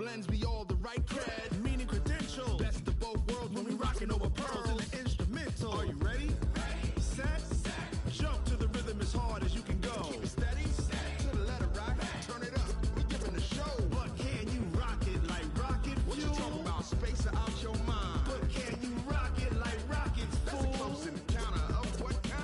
blends be all the right cred, meaning credential. Best of both worlds when we rockin' over pearls in the instrumental. Are you ready? Set. Jump to the rhythm as hard as you can go. Keep it steady. To the letter rock. Turn it up. We giving the show. But can you rock it like rocket fuel? What you talking about? Space out your mind. But can you rock it like rockets, fool? That's a close encounter of what kind?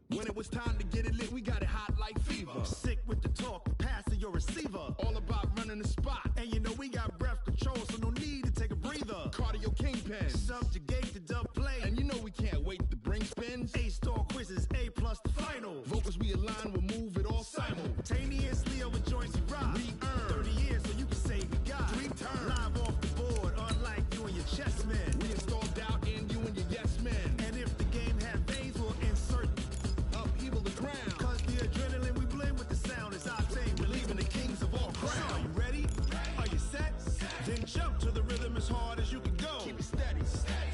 When it was time to get it lit, we got it hot like fever. Sick with the talk, passing your receiver. All about running the spot. And you know we got breath control, so no need to take a breather. Cardio kingpin, subjugate the dub play. And you know we can't wait to bring spins. A-star quizzes, A+ the final. Vocals we align, we'll move it all simultaneously over joints we rock. We earn 30 years, so you can say we got 3 turns. Live off the board, unlike you and your chess men. We install doubt in you and your yes men. And if the game had veins, we'll insert upheaval the ground. Cause the adrenaline we blend with the sound is our thing. We're leaving the kings of all crowns. Are you ready? Are you set? Then jump to the rhythm as hard as you can go. Keep it steady.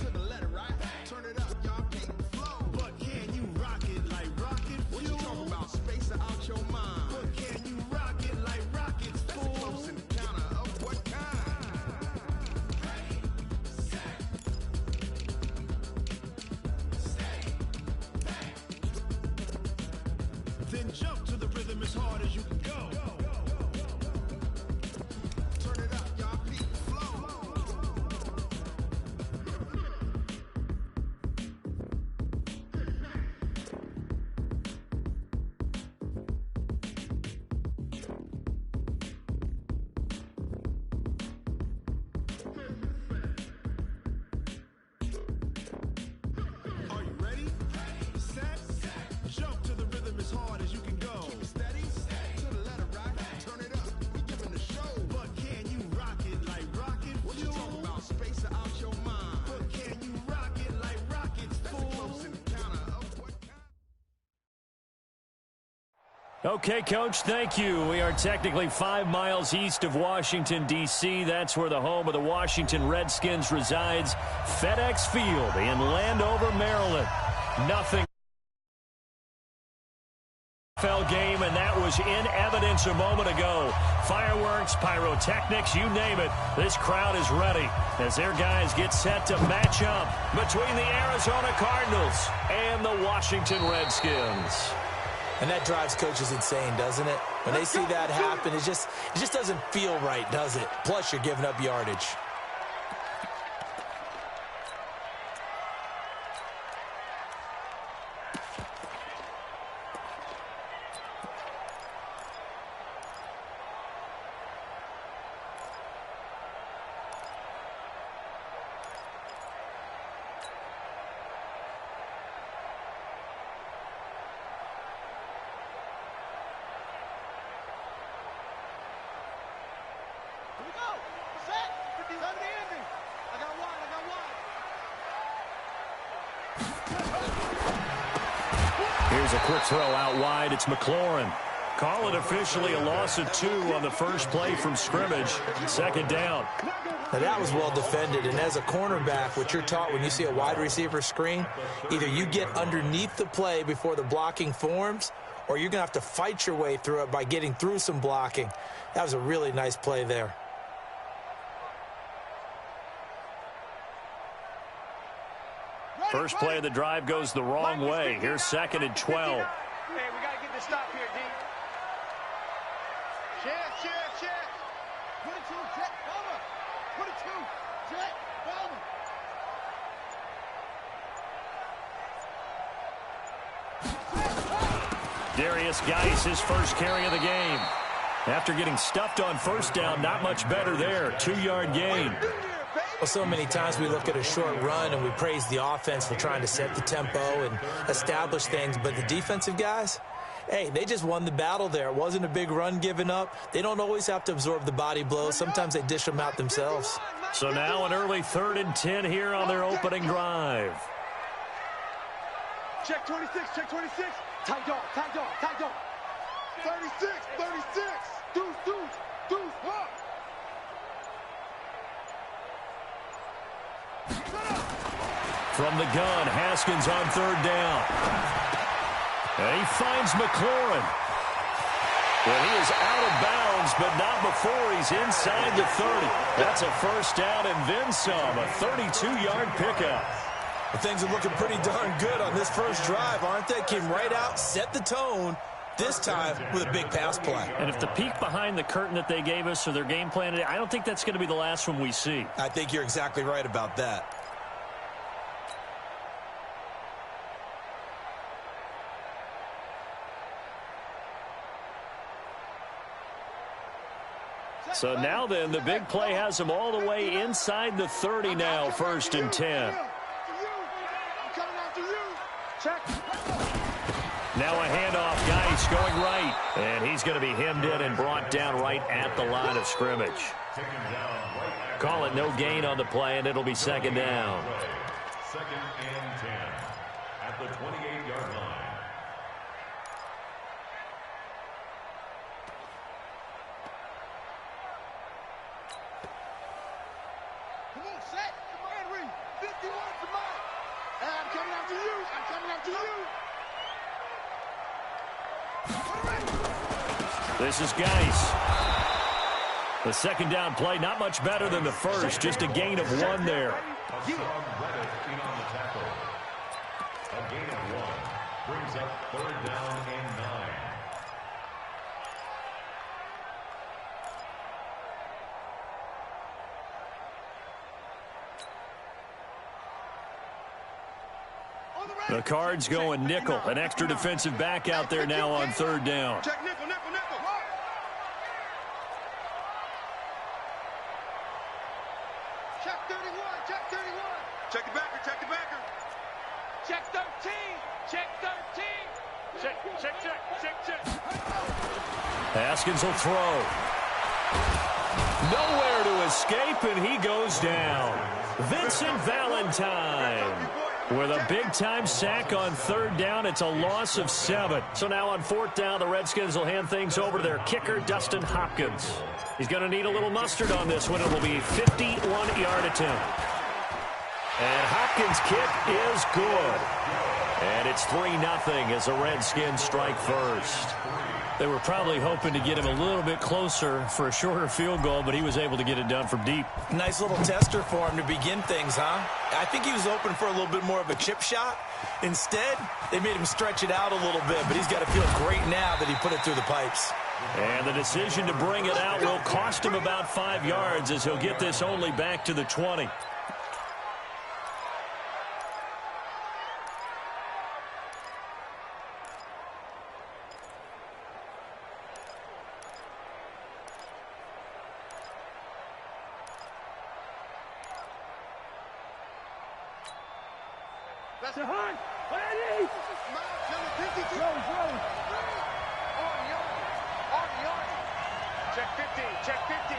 To the letter, right? Turn it up, y'all keep it flow. But can you rock it like rocket fuel? What you talking about? Space out your mind. But can you rock it like rockets, fool? That's a close encounter of what kind? Ready, set, stay. Then jump to the rhythm as hard as you can go. Turn it up, y'all keep it flow. Are you ready? Set. Jump to the rhythm as hard as you can go. Keep it steady. To the letter rock. Turn it up. We giving the show. But can you rock it like rocket fuel? What you talking about? Space out your mind. But can you rock it like rockets, fool? That's a close encounter of what kind? Okay, Coach, thank you. We are technically 5 miles east of Washington, D.C. That's where the home of the Washington Redskins resides. FedEx Field in Landover, Maryland. Nothing. NFL game, and that was in evidence a moment ago. Fireworks, pyrotechnics, you name it. This crowd is ready as their guys get set to match up between the Arizona Cardinals and the Washington Redskins. And that drives coaches insane, doesn't it? When they see that happen, it just doesn't feel right, does it? Plus, you're giving up yardage. Here's a quick throw out wide. It's McLaurin. Call it officially a loss of 2 on the first play from scrimmage. Second down. Now that was well defended, and as a cornerback, what you're taught when you see a wide receiver screen, either you get underneath the play before the blocking forms, or you're going to have to fight your way through it by getting through some blocking. That was a really nice play there. First play of the drive goes the wrong way. Here's 2nd and 12. Hey, we got to get this stop here, D. Check. Put it to Jet Bowman. Put it to Jet Bowman. Darius Geis, his first carry of the game. After getting stuffed on first down, not much better there. 2-yard gain. Well, so many times we look at a short run and we praise the offense for trying to set the tempo and establish things, but the defensive guys, hey, they just won the battle there. It wasn't a big run given up. They don't always have to absorb the body blows. Sometimes they dish them out themselves. So now an early 3rd and 10 here on their opening drive. Check 26. Tight dog. 36. Deuce, hop. From the gun, Haskins on 3rd down. And he finds McLaurin. Well, he is out of bounds, but not before he's inside the 30. That's a first down and then some, a 32-yard pickup. Well, things are looking pretty darn good on this first drive, aren't they? Came right out, set the tone, this time with a big pass play. And if the peek behind the curtain that they gave us or their game plan today, I don't think that's going to be the last one we see. I think you're exactly right about that. So now then, the big play has them all the way inside the 30 now, 1st and 10. Now a handoff, Geis going right. And he's going to be hemmed in and brought down right at the line of scrimmage. Call it no gain on the play, and it'll be 2nd down. 2nd and 10 at the 28-yard line. Come on, set. Command read. 51 for mine. I'm coming after you. I'm coming after you. This is Geis. The 2nd down play, not much better than the first, just a gain of 1 there. A gain of 1 brings up 3rd down and 9. The Cards going nickel. An extra defensive back out there now on 3rd down. Check nickel, nickel, nickel. Check 31, check 31. Check the backer, check the backer. Check 13, check 13. Check. Haskins will throw. Nowhere to escape, and he goes down. Vincent Valentine with a big-time sack on 3rd down. It's a loss of 7. So now on 4th down, the Redskins will hand things over to their kicker, Dustin Hopkins. He's going to need a little mustard on this one. It will be a 51-yard attempt. And Hopkins' kick is good. And it's 3-0 as the Redskins strike first. They were probably hoping to get him a little bit closer for a shorter field goal, but he was able to get it done from deep. Nice little tester for him to begin things, huh? I think he was open for a little bit more of a chip shot. Instead, they made him stretch it out a little bit, but he's got to feel great now that he put it through the pipes. And the decision to bring it out will cost him about 5 yards as he'll get this only back to the 20. That's the hunt. Ready? Number 52. Check 50. Check 50.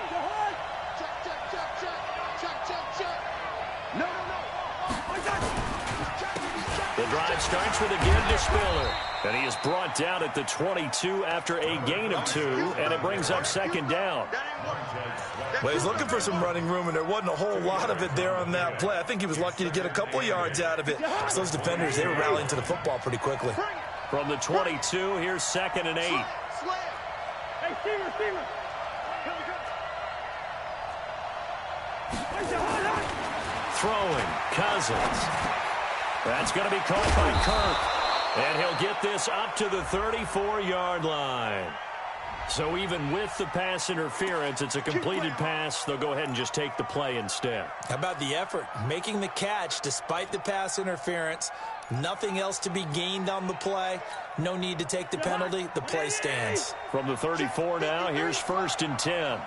Check. No. The drive starts with a give to Spiller. And he is brought down at the 22 after a gain of 2, and it brings up 2nd down. Well, he's looking for some running room, and there wasn't a whole lot of it there on that play. I think he was lucky to get a couple of yards out of it. So those defenders, they were rallying to the football pretty quickly. From the 22, here's 2nd and 8. Hey, Steamer. Throwing, Cousins. That's going to be caught by Kirk. And he'll get this up to the 34-yard line. So even with the pass interference, it's a completed pass. They'll go ahead and just take the play instead. How about the effort? Making the catch despite the pass interference. Nothing else to be gained on the play. No need to take the penalty. The play stands. From the 34 now, here's 1st and 10.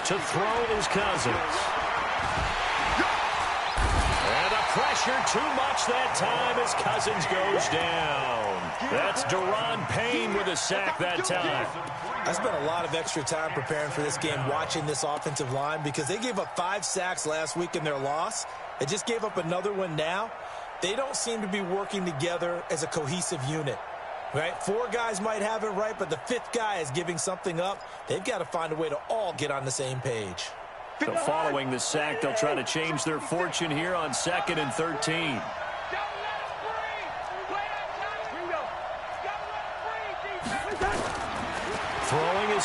To throw is Cousins. And the pressure too much that time as Cousins goes down. That's Daron Payne with a sack that time. I spent a lot of extra time preparing for this game, watching this offensive line, because they gave up 5 sacks last week in their loss. They just gave up another one now. They don't seem to be working together as a cohesive unit. Right? 4 guys might have it right, but the 5th guy is giving something up. They've got to find a way to all get on the same page. So following the sack, they'll try to change their fortune here on 2nd and 13.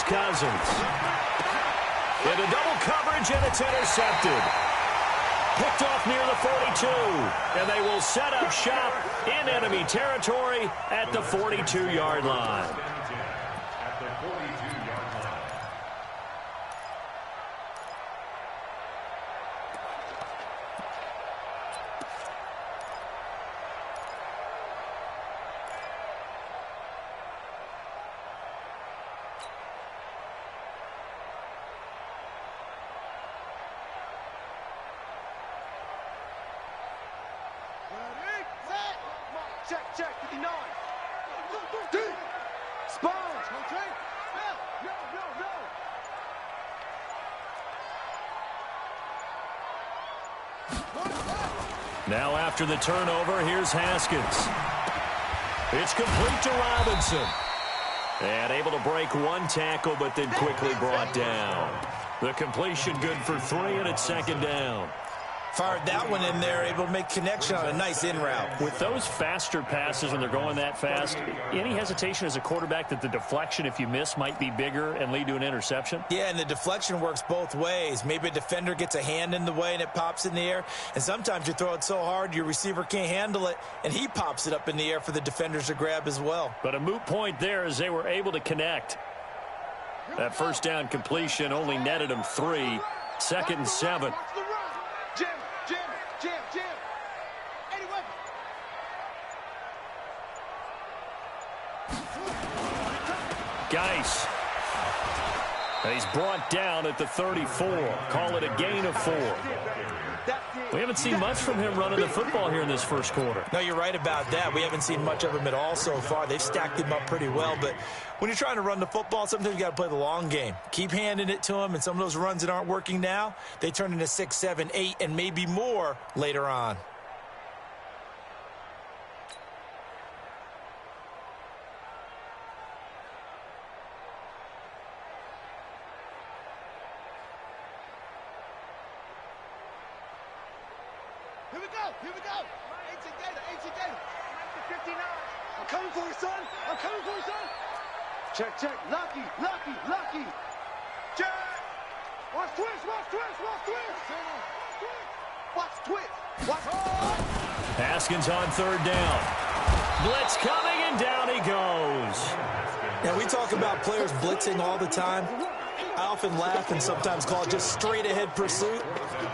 Cousins. Into double coverage, and it's intercepted. Picked off near the 42, and they will set up shop in enemy territory at the 42-yard line. At the 42-yard line. Check, 59. Sponge. No. Now after the turnover, here's Haskins. It's complete to Robinson. And able to break one tackle, but then quickly brought down. The completion good for 3, and it's second down. Fired that one in there, able to make connection on a nice in route. With those faster passes when they're going that fast, any hesitation as a quarterback that the deflection, if you miss, might be bigger and lead to an interception? Yeah, and the deflection works both ways. Maybe a defender gets a hand in the way and it pops in the air. And sometimes you throw it so hard your receiver can't handle it, and he pops it up in the air for the defenders to grab as well. But a moot point there as they were able to connect. That first down completion only netted them 3. Second and 7. Jim. Anyway. Geis. He's brought down at the 34. Call it a gain of 4. We haven't seen much from him running the football here in this first quarter. No, you're right about that. We haven't seen much of him at all so far. They've stacked him up pretty well, but when you're trying to run the football, sometimes you got to play the long game. Keep handing it to him, and some of those runs that aren't working now, they turn into 6, 7, 8, and maybe more later on. Here we go. 18 Gator. 59. I'm coming for you, son. Check. Lucky. Check. Watch twist. Haskins on third down. Blitz coming, and down he goes. Now, we talk about players blitzing all the time. I often laugh and sometimes call it just straight-ahead pursuit.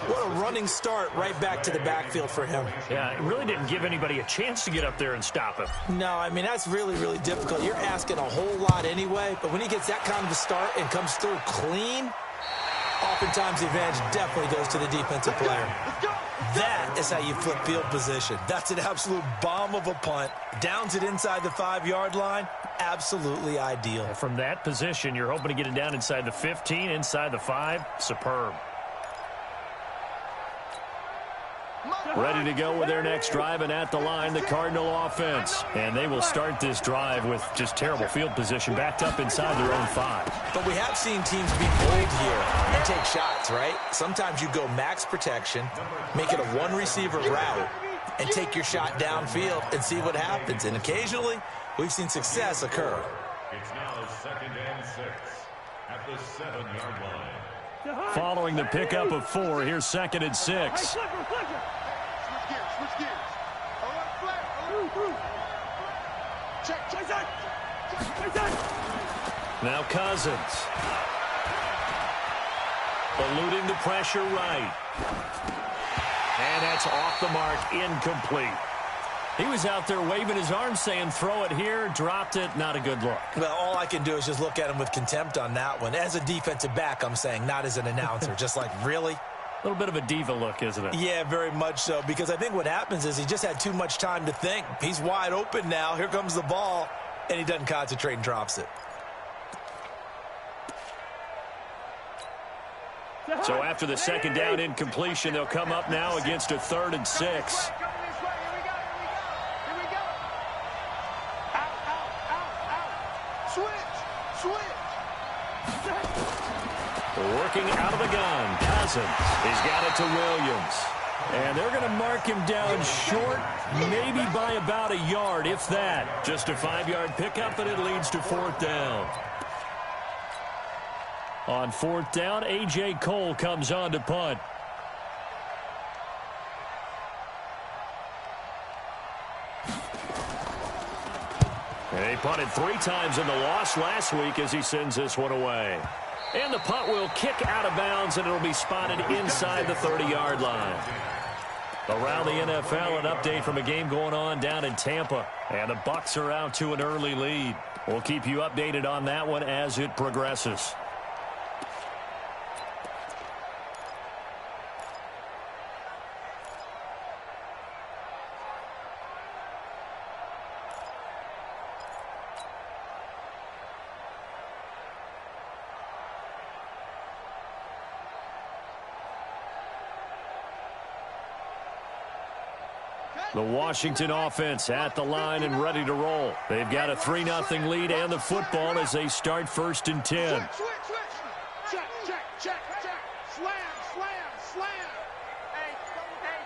What a running start right back to the backfield for him. Yeah, it really didn't give anybody a chance to get up there and stop him. No, I mean, that's really, really difficult. You're asking a whole lot anyway, but when he gets that kind of a start and comes through clean, oftentimes the advantage definitely goes to the defensive player. That is how you flip field position. That's an absolute bomb of a punt. Downs it inside the 5-yard line. Absolutely ideal. From that position, you're hoping to get it down inside the 15, inside the 5. Superb. Ready to go with their next drive, and at the line, the Cardinal offense. And they will start this drive with just terrible field position, backed up inside their own 5. But we have seen teams be bold here and take shots, right? Sometimes you go max protection, make it a one-receiver route, and take your shot downfield and see what happens. And occasionally, we've seen success occur. It's now 2nd and 6 at the 7-yard line. Following the pickup of 4, here's 2nd and 6. Switch gears. All right, flat. Check. Now Cousins. Eluding the pressure right. And that's off the mark, incomplete. He was out there waving his arms saying, throw it here, dropped it, not a good look. Well, all I can do is just look at him with contempt on that one. As a defensive back, I'm saying, not as an announcer. Just like, really? A little bit of a diva look, isn't it? Yeah, very much so, because I think what happens is he just had too much time to think. He's wide open now. Here comes the ball, and he doesn't concentrate and drops it. So after the second down incompletion, they'll come up now against a 3rd and 6. Working out of the gun, Cousins. He's got it to Williams. And they're going to mark him down short, maybe by about a yard, if that. Just a 5-yard pickup, and it leads to 4th down. On fourth down, A.J. Cole comes on to punt. And he punted 3 times in the loss last week as he sends this one away. And the punt will kick out of bounds, and it'll be spotted inside the 30-yard line. Around the NFL, an update from a game going on down in Tampa. And the Bucs are out to an early lead. We'll keep you updated on that one as it progresses. The Washington offense at the line and ready to roll. They've got a 3-0 lead and the football as they start 1st and 10. Switch. Check. Slam. Hey,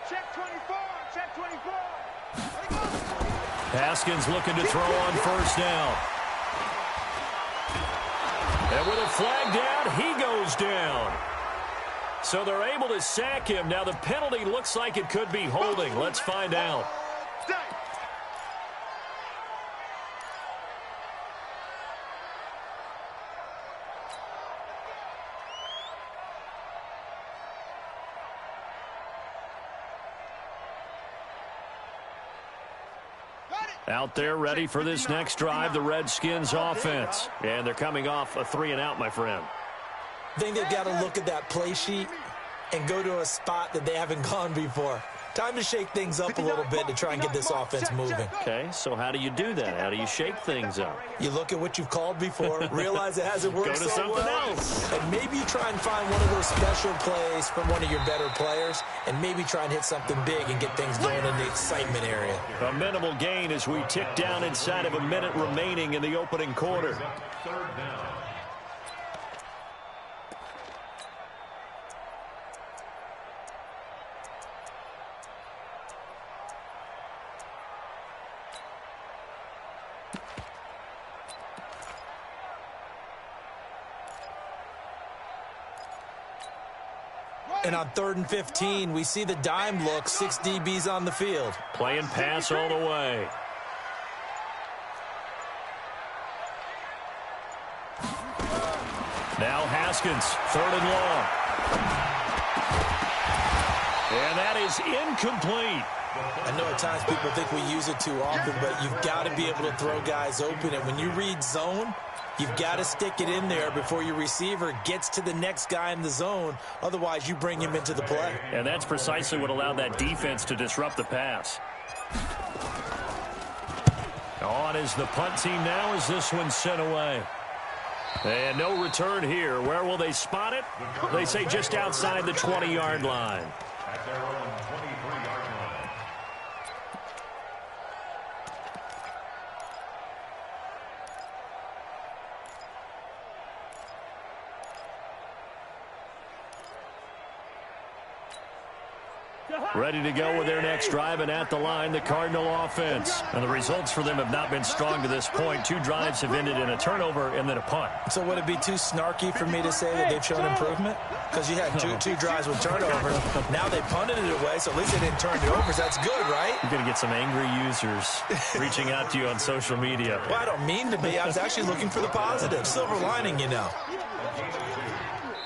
check 24. Haskins looking to throw on 1st down. And with a flag down, he goes down. So they're able to sack him. Now the penalty looks like it could be holding. Let's find out. Out there ready for this next drive, the Redskins offense. And they're coming off a 3-and-out, my friend. I think they've got to look at that play sheet and go to a spot that they haven't gone before. Time to shake things up a little bit to try and get this offense moving. Okay, so how do you do that? How do you shake things up? You look at what you've called before, realize it hasn't worked Go to so something well, else. and maybe you try and find one of those special plays from one of your better players, and maybe try and hit something big and get things going in the excitement area. A minimal gain as we tick down inside of a minute remaining in the opening quarter. 3rd down. And on 3rd and 15, we see the dime look, 6 DBs on the field. Playing pass all the way. Now Haskins, 3rd and long. And that is incomplete. I know at times people think we use it too often, but you've got to be able to throw guys open. And when you read zone, you've got to stick it in there before your receiver gets to the next guy in the zone. Otherwise, you bring him into the play. And that's precisely what allowed that defense to disrupt the pass. On is the punt team now as this one's sent away. And no return here. Where will they spot it? They say just outside the 20-yard line. At their own 23-yard line. Ready to go with their next drive, and at the line, the Cardinal offense. And the results for them have not been strong to this point. 2 drives have ended in a turnover and then a punt. So would it be too snarky for me to say that they've shown improvement? Because you had two drives with turnovers. Now they punted it away, so at least they didn't turn it over. So that's good, right? You're going to get some angry users reaching out to you on social media. Well, I don't mean to be. I was actually looking for the positive. Silver lining, you know.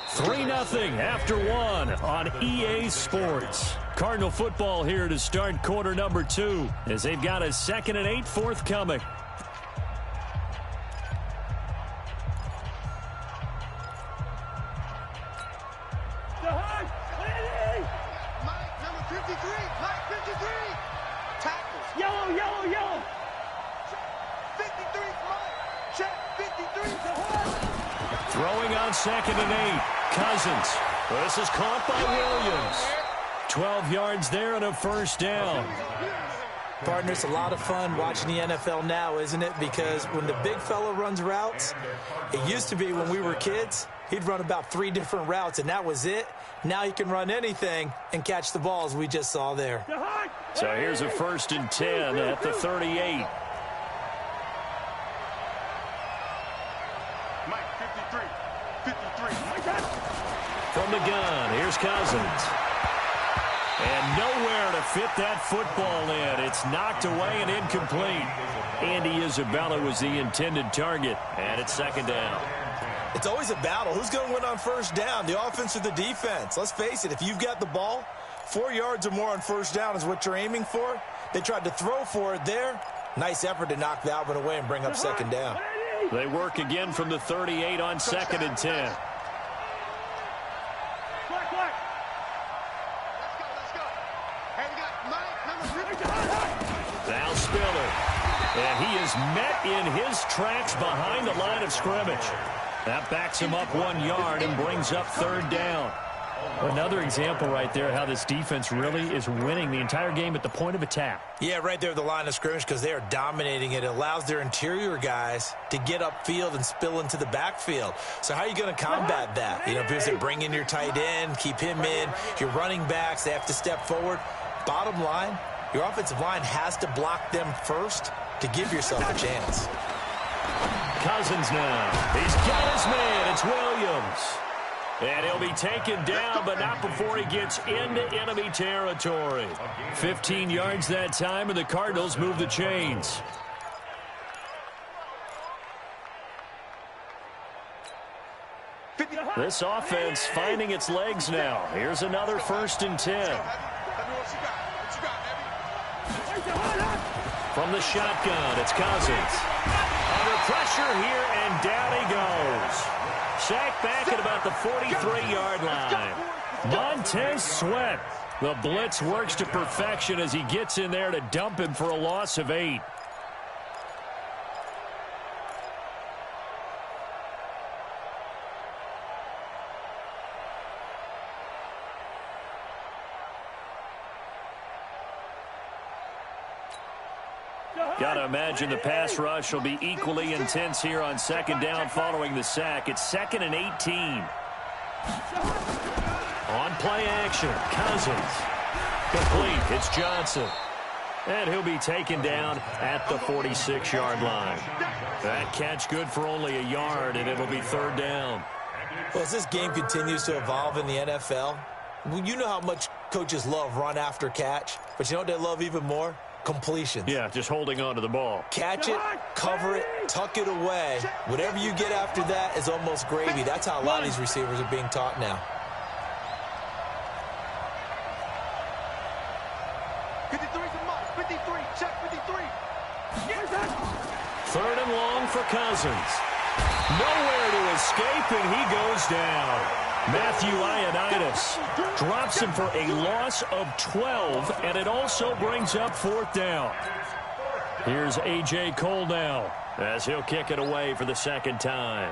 3-0 after 1 on EA Sports. Cardinal football here to start quarter number 2 as they've got a 2nd and 8 forthcoming. Mike, number 53. Mike, 53. Tackles. Yellow. 53, Mike. Check, 53. Throwing on 2nd and 8. Cousins. This is caught by Williams. 12 yards there and a 1st down. Partner, it's a lot of fun watching the NFL now, isn't it? Because when the big fella runs routes, it used to be when we were kids, he'd run about 3 different routes, and that was it. Now he can run anything and catch the balls we just saw there. So here's a 1st and 10 at the 38. Mike, 53. Cousins. And nowhere to fit that football in. It's knocked away and incomplete. Andy Isabella was the intended target, and it's second down. It's always a battle. Who's going to win on first down, the offense or the defense? Let's face it, if you've got the ball, 4 yards or more on first down is what you're aiming for. They tried to throw for it there. Nice effort to knock that one away and bring up second down. They work again from the 38 on 2nd and 10. Now Spiller. And he is met in his tracks behind the line of scrimmage. That backs him up 1 yard and brings up third down. Another example right there how this defense really is winning the entire game at the point of attack. Yeah, right there at the line of scrimmage because they are dominating it. It allows their interior guys to get upfield and spill into the backfield. So how are you going to combat that? You know, because they bring in your tight end, keep him in. Your running backs, they have to step forward. Bottom line, your offensive line has to block them first to give yourself a chance. Cousins now. He's got his man. It's Williams. And he'll be taken down, but not before he gets into enemy territory. 15 yards that time, and the Cardinals move the chains. This offense finding its legs now. Here's another 1st and 10. From the shotgun, it's Cousins. Under pressure here, and down he goes. Sacked back at about the 43-yard line. Montez Sweat. The blitz works to perfection as he gets in there to dump him for a loss of 8. Got to imagine the pass rush will be equally intense here on 2nd down following the sack. It's 2nd and 18. On play action, Cousins. Complete, it's Johnson. And he'll be taken down at the 46-yard line. That catch good for only a yard, and it'll be 3rd down. Well, as this game continues to evolve in the NFL, you know how much coaches love run after catch, but you know what they love even more? Completions. Yeah, just holding on to the ball. Catch it, cover it, tuck it away. Whatever you get after that is almost gravy. That's how a lot of these receivers are being taught now. 53's a must. 53. Check 53. 3rd and long for Cousins. Nowhere to escape, and he goes down. Matthew Ioannidis drops him for a loss of 12, and it also brings up 4th down. Here's A.J. Cole now as he'll kick it away for the 2nd time.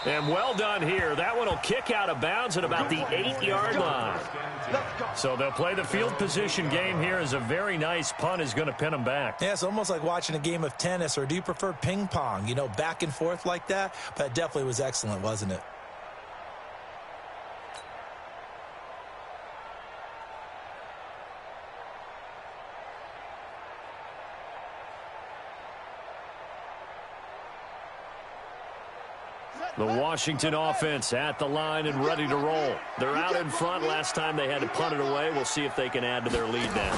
And well done here. That one will kick out of bounds at about the 8-yard line. So they'll play the field position game here as a very nice punt is going to pin them back. Yeah, it's almost like watching a game of tennis, or do you prefer ping pong? You know, back and forth like that? But it definitely was excellent, wasn't it? The Washington offense at the line and ready to roll. They're out in front. Last time they had to punt it away. We'll see if they can add to their lead now.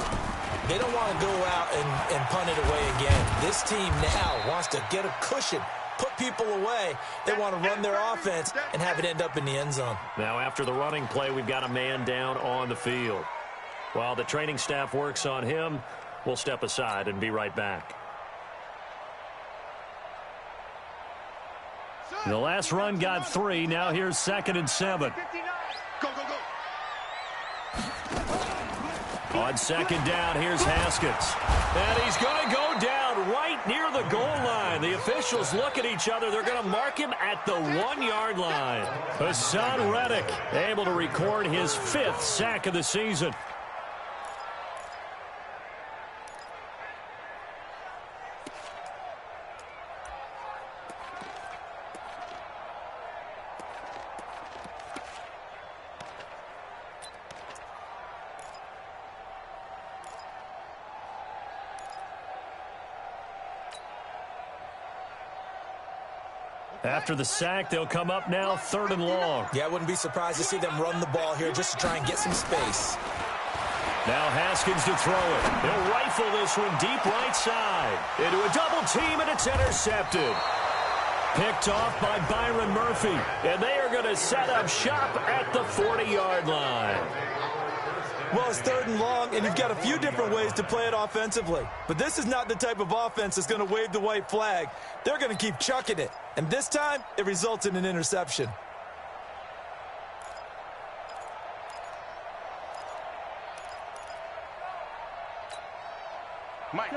They don't want to go out and punt it away again. This team now wants to get a cushion, put people away. They want to run their offense and have it end up in the end zone. Now after the running play, we've got a man down on the field. While the training staff works on him, we'll step aside and be right back. The last run got 3. Now here's 2nd and 7. Go, go, go. On 2nd down, here's Haskins. And he's going to go down right near the goal line. The officials look at each other. They're going to mark him at the 1-yard line. Hassan Reddick able to record his 5th sack of the season. After the sack, they'll come up now 3rd and long. Yeah, I wouldn't be surprised to see them run the ball here just to try and get some space. Now Haskins to throw it. He'll rifle this one deep right side. Into a double team, and it's intercepted. Picked off by Byron Murphy. And they are going to set up shop at the 40-yard line. Well, it's 3rd and long, and you've got a few different ways to play it offensively. But this is not the type of offense that's going to wave the white flag. They're going to keep chucking it. And this time, it results in an interception. Mike.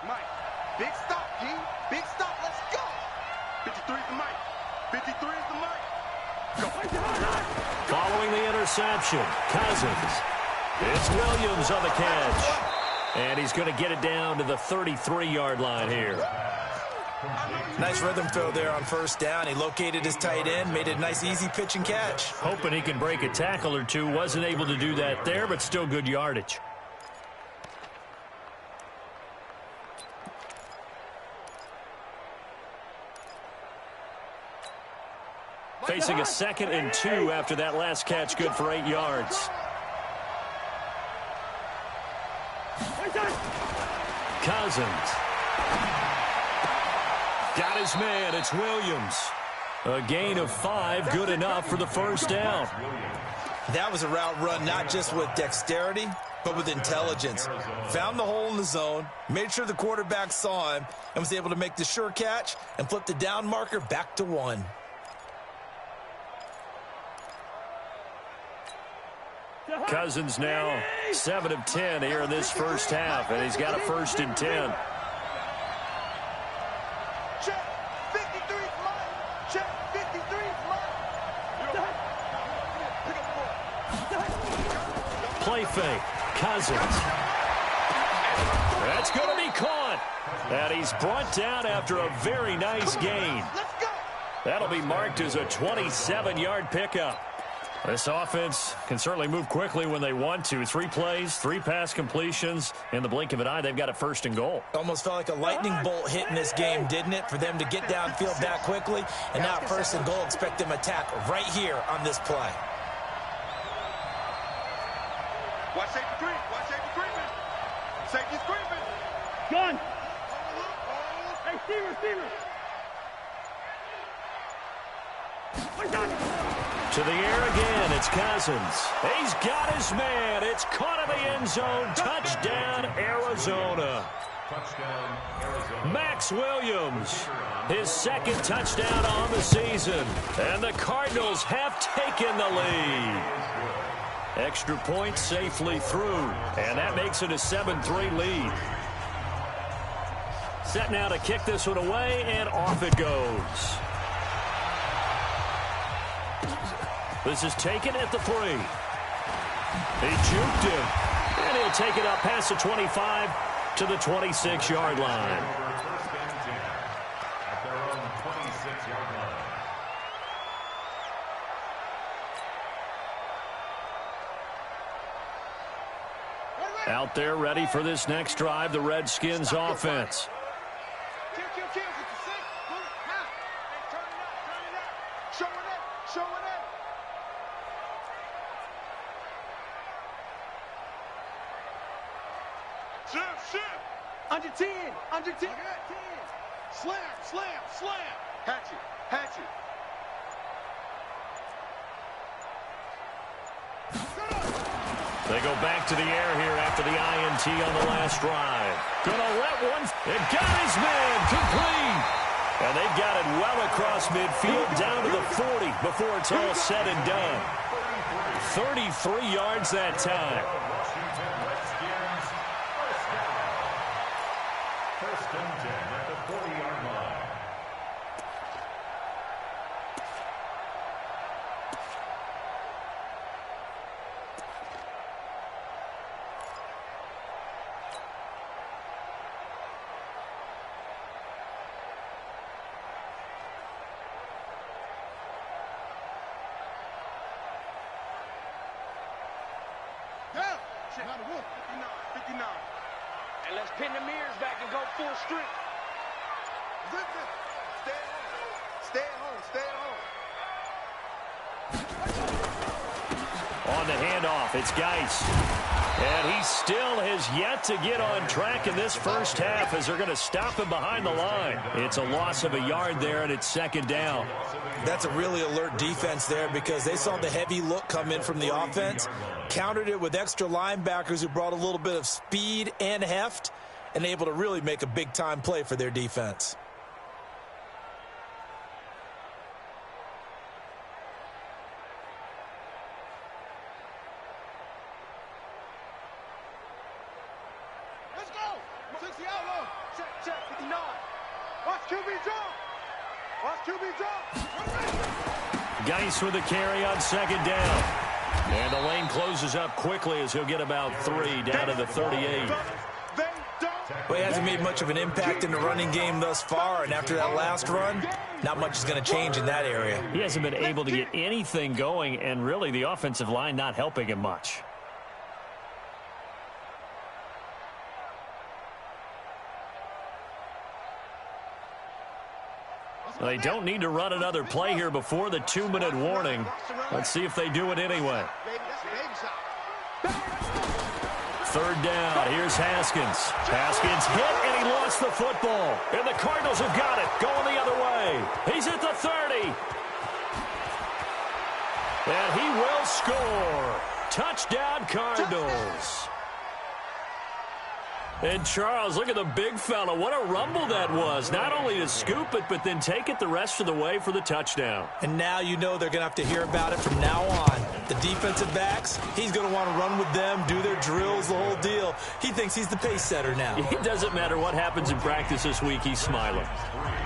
Mike. Big stop, G. Big stop. Let's go. 53 is the Mike. 53 is the Mike. Go. Following the interception, Cousins. It's Williams on the catch. And he's going to get it down to the 33-yard line here. Nice rhythm throw there on 1st down. He located his tight end, made it a nice, easy pitch and catch. Hoping he can break a tackle or two. Wasn't able to do that there, but still good yardage. Facing a 2nd and 2 after that last catch, good for 8 yards. Cousins. Got his man, it's Williams. A gain of 5, good enough for the 1st down. That was a route run not just with dexterity, but with intelligence. Found the hole in the zone, made sure the quarterback saw him, and was able to make the sure catch and flip the down marker back to 1. Cousins now 7 of 10 here in this 1st half, and he's got a 1st and 10. Check. 53's mine. Check. 53's mine. Play fake. Cousins. That's going to be caught. And he's brought down after a very nice gain. Let's go. That'll be marked as a 27-yard pickup. This offense can certainly move quickly when they want to. 3 plays, 3 pass completions. In the blink of an eye, they've got a 1st and goal. Almost felt like a lightning bolt hit in this game, didn't it? For them to get downfield that quickly. And now 1st and goal, expect them to attack right here on this play. Watch safety creep. Watch safety creeping. Safety's creeping. Gun. Hey, receiver. To the air again, it's Cousins. He's got his man. It's caught in the end zone. Touchdown, Arizona. Touchdown, Arizona. Max Williams, his 2nd touchdown on the season. And the Cardinals have taken the lead. Extra point safely through. And that makes it a 7-3 lead. Set now to kick this one away, and off it goes. This is taken at the 3. He juked him. And he'll take it up past the 25 to the 26-yard line. First and 10 at their own 26-yard line. Out there ready for this next drive, the Redskins offense. Kill. It's a 6. Move. Now. Hey, turn it up. Show it up. Shift. Under 10. Under 10. Slam. Hatch it. They go back to the air here after the INT on the last drive. Gonna let one. It got his man complete. And they've got it well across midfield down to the 40 before it's all said and done. 33 yards that time. First and 10 at the 40-yard line. Down. 59. And let's pin the mirrors back and go full strength. Stay at home. Stay at home. On the handoff, it's Geis. And he still has yet to get on track in this first half as they're going to stop him behind the line. It's a loss of a yard there, and it's second down. That's a really alert defense there because they saw the heavy look come in from the offense, countered it with extra linebackers who brought a little bit of speed and heft, and able to really make a big-time play for their defense. Geis with a carry on second down. And the lane closes up quickly as he'll get about 3 down to the 38. Well, he hasn't made much of an impact in the running game thus far, and after that last run, not much is going to change in that area. He hasn't been able to get anything going, and really the offensive line not helping him much. They don't need to run another play here before the 2-minute warning. Let's see if they do it anyway. Third down. Here's Haskins. Haskins hit, and he lost the football. And the Cardinals have got it. Going the other way. He's at the 30. And he will score. Touchdown, Cardinals. And Charles, look at the big fella. What a rumble that was. Not only to scoop it, but then take it the rest of the way for the touchdown. And now you know they're going to have to hear about it from now on. The defensive backs, he's going to want to run with them, do their drills, the whole deal. He thinks he's the pace setter now. It doesn't matter what happens in practice this week, he's smiling.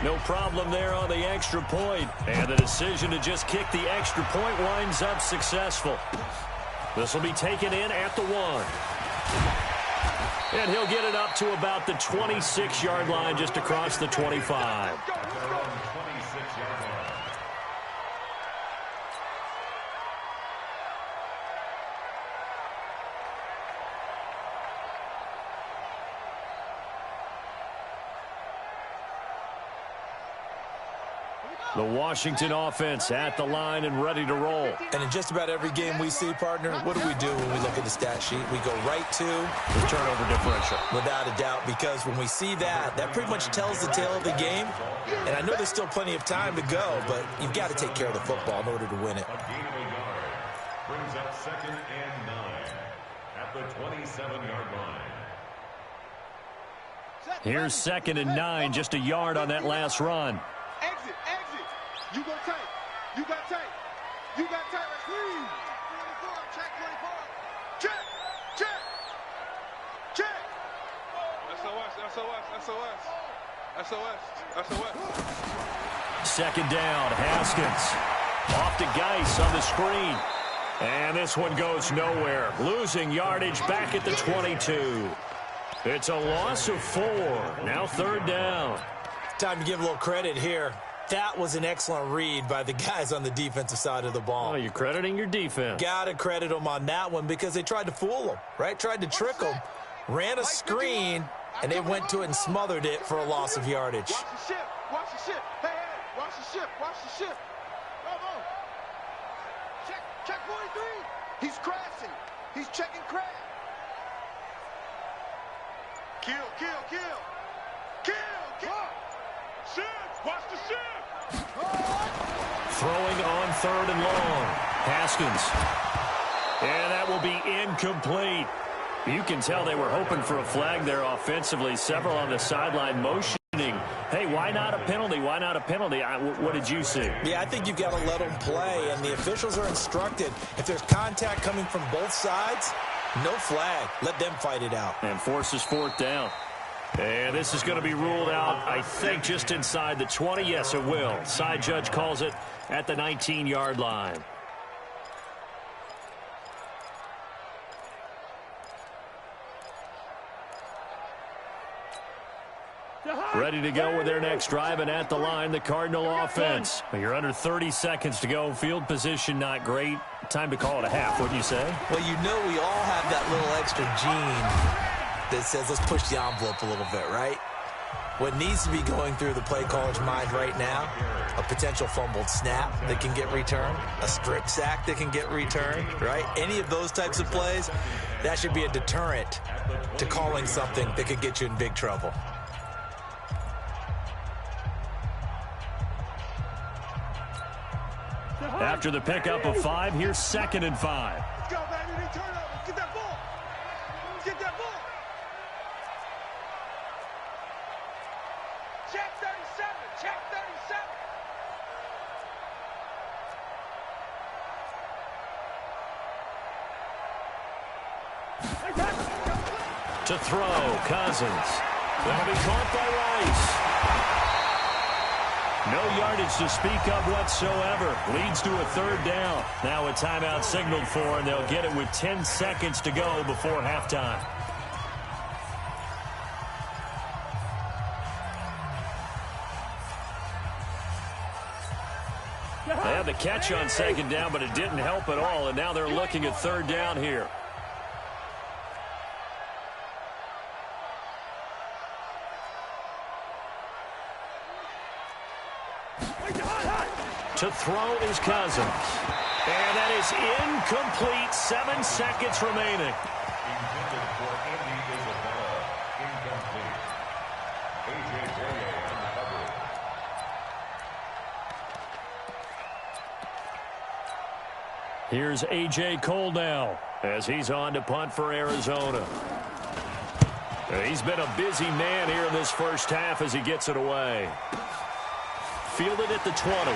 No problem there on the extra point. And the decision to just kick the extra point winds up successful. This will be taken in at the 1. And he'll get it up to about the 26-yard line just across the 25. The Washington offense at the line and ready to roll. And in just about every game we see, partner, what do we do when we look at the stat sheet? We go right to the turnover differential. Without a doubt, because when we see that, that pretty much tells the tale of the game. And I know there's still plenty of time to go, but you've got to take care of the football in order to win it. A gain of a yard brings up 2nd and 9 at the 27-yard line. Here's 2nd and 9, just a yard on that last run. Exit. You go tight. You got tight. You got tight. Let's leave. 24. Check 24. Check. SOS. 2nd down. Haskins. Off to Geis on the screen. And this one goes nowhere. Losing yardage back at the 22. It's a loss of 4. Now 3rd down. Time to give a little credit here. That was an excellent read by the guys on the defensive side of the ball. Oh, you're crediting your defense. Got to credit them on that one because they tried to fool them, right? Tried to trick them. Ran a screen, and they went to it and smothered it for a loss of yardage. Watch the ship. Hey, watch the ship. Bravo. Check 43. He's crashing. He's checking crash. Kill. Ship. Watch the ship. Throwing on 3rd and long. Haskins. And that will be incomplete. You can tell they were hoping for a flag there offensively. Several on the sideline motioning. Hey, why not a penalty? Why not a penalty? What did you see? Yeah, I think you've got to let them play, and the officials are instructed. If there's contact coming from both sides, no flag. Let them fight it out. And forces 4th down. And this is going to be ruled out, I think, just inside the 20. Yes, it will. Side judge calls it at the 19-yard line. Ready to go with their next drive, and at the line, the Cardinal offense. You're under 30 seconds to go. Field position not great. Time to call it a half, wouldn't you say? Well, you know we all have that little extra gene that says let's push the envelope a little bit, right? What needs to be going through the play caller's mind right now, a potential fumbled snap that can get returned, a strip sack that can get returned, right? Any of those types of plays, that should be a deterrent to calling something that could get you in big trouble. After the pickup of 5, here's 2nd and 5. Let's go, baby. Turn over. Get that ball. Get that ball. Check 37. Check 37. To throw, Cousins. That'll be caught by Rice. No yardage to speak of whatsoever. Leads to a 3rd down. Now a timeout signaled for, and they'll get it with 10 seconds to go before halftime. They had the catch on 2nd down, but it didn't help at all, and now they're looking at 3rd down here. To throw is Cousins. And that is incomplete. 7 seconds remaining. Intended for Andy Isabella. Incomplete. A.J. Boye uncovered. Here's A.J. Cole now as he's on to punt for Arizona. He's been a busy man here in this first half as he gets it away. Fielded at the 20.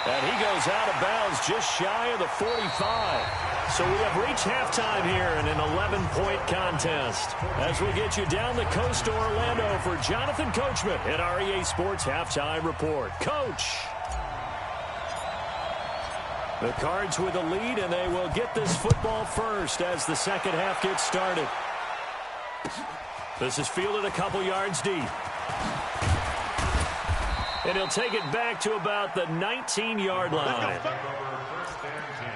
And he goes out of bounds just shy of the 45. So we have reached halftime here in an 11-point contest. As we get you down the coast to Orlando for Jonathan Coachman at our EA Sports Halftime Report. Coach! The Cards with a lead, and they will get this football first as the second half gets started. This is fielded a couple yards deep. And he'll take it back to about the 19-yard line. First and 10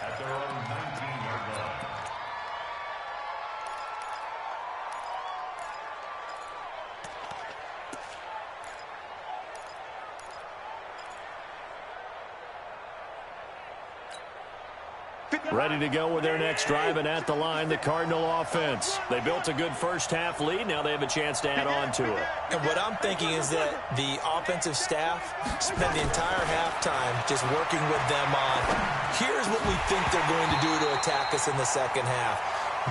at their own 19-yard line. Ready to go with their next drive, and at the line, the Cardinal offense. They built a good first half lead. Now they have a chance to add on to it. And what I'm thinking is that the offensive staff spent the entire halftime just working with them on, here's what we think they're going to do to attack us in the second half.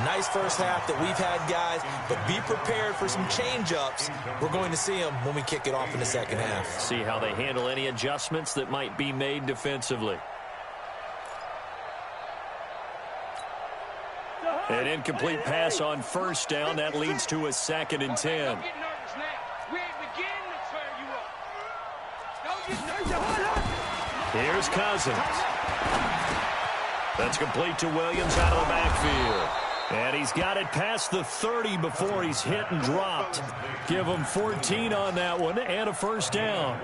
Nice first half that we've had, guys, but be prepared for some change-ups. We're going to see them when we kick it off in the second half. See how they handle any adjustments that might be made defensively. An incomplete pass on first down. That leads to a 2nd and 10. Here's Cousins. That's complete to Williams out of the backfield. And he's got it past the 30 before he's hit and dropped. Give him 14 on that one and a first down.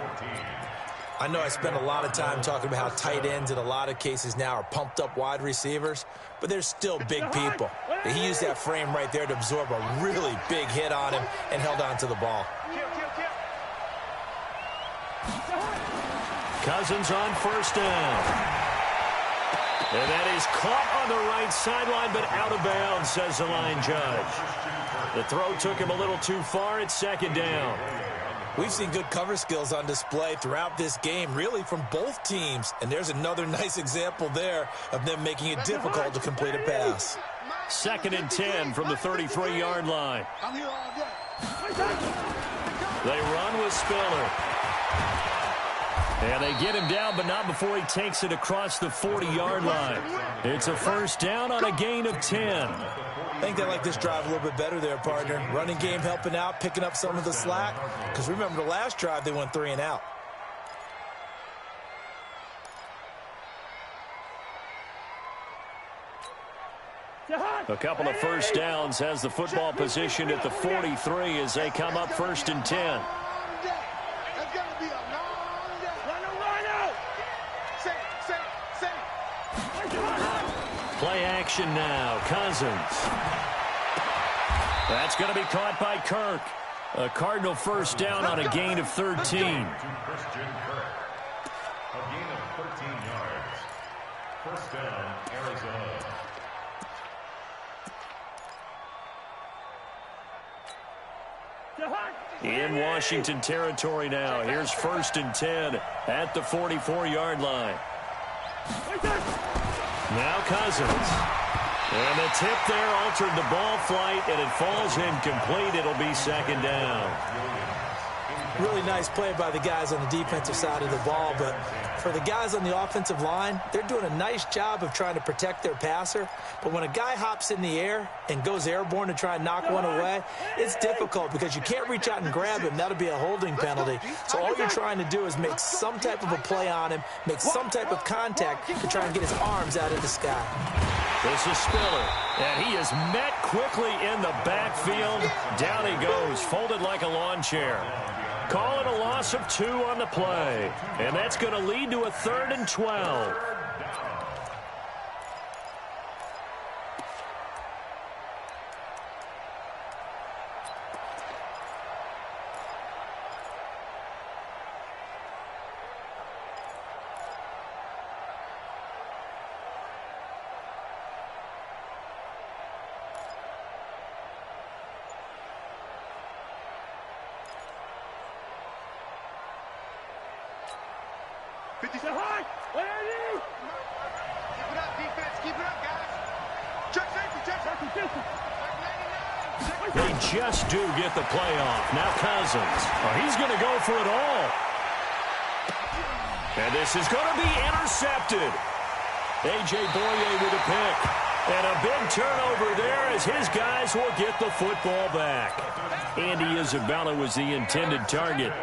I know I spent a lot of time talking about how tight ends in a lot of cases now are pumped up wide receivers, but they're still big people. He used that frame right there to absorb a really big hit on him and held on to the ball. Cousins on first down. And that is caught on the right sideline, but out of bounds, says the line judge. The throw took him a little too far. It's 2nd down. We've seen good cover skills on display throughout this game, really from both teams. And there's another nice example there of them making it difficult to complete a pass. 2nd and 10 from the 33-yard line. They run with Spiller. And they get him down, but not before he takes it across the 40-yard line. It's a first down on a gain of 10. I think they like this drive a little bit better there, partner. Running game helping out, picking up some of the slack. Because remember, the last drive, they went 3 and out. A couple of first downs has the football positioned at the 43 as they come up 1st and 10. Play action now. Cousins. That's going to be caught by Kirk. A Cardinal first down on a gain of 13. To Christian Kirk. A gain of 13 yards. First down, Arizona. In Washington territory now. Here's 1st and 10 at the 44-yard line. Now Cousins. And the tip there altered the ball flight, and it falls incomplete. It'll be 2nd down. Really nice play by the guys on the defensive side of the ball, but for the guys on the offensive line, they're doing a nice job of trying to protect their passer. But when a guy hops in the air and goes airborne to try and knock one away, it's difficult because you can't reach out and grab him. That'll be a holding penalty. So all you're trying to do is make some type of a play on him, make some type of contact to try and get his arms out of the sky. This is Spiller, and he is met quickly in the backfield. Down he goes, folded like a lawn chair. Call it a loss of 2 on the play, and that's going to lead to a 3rd and 12. Keep it up, defense. Keep it up, guys. Check safety, check safety. They just do get the play off. Now Cousins. Oh, he's going to go for it all. And this is going to be intercepted. A.J. Boye with a pick. And a big turnover there as his guys will get the football back. Andy Isabella was the intended target.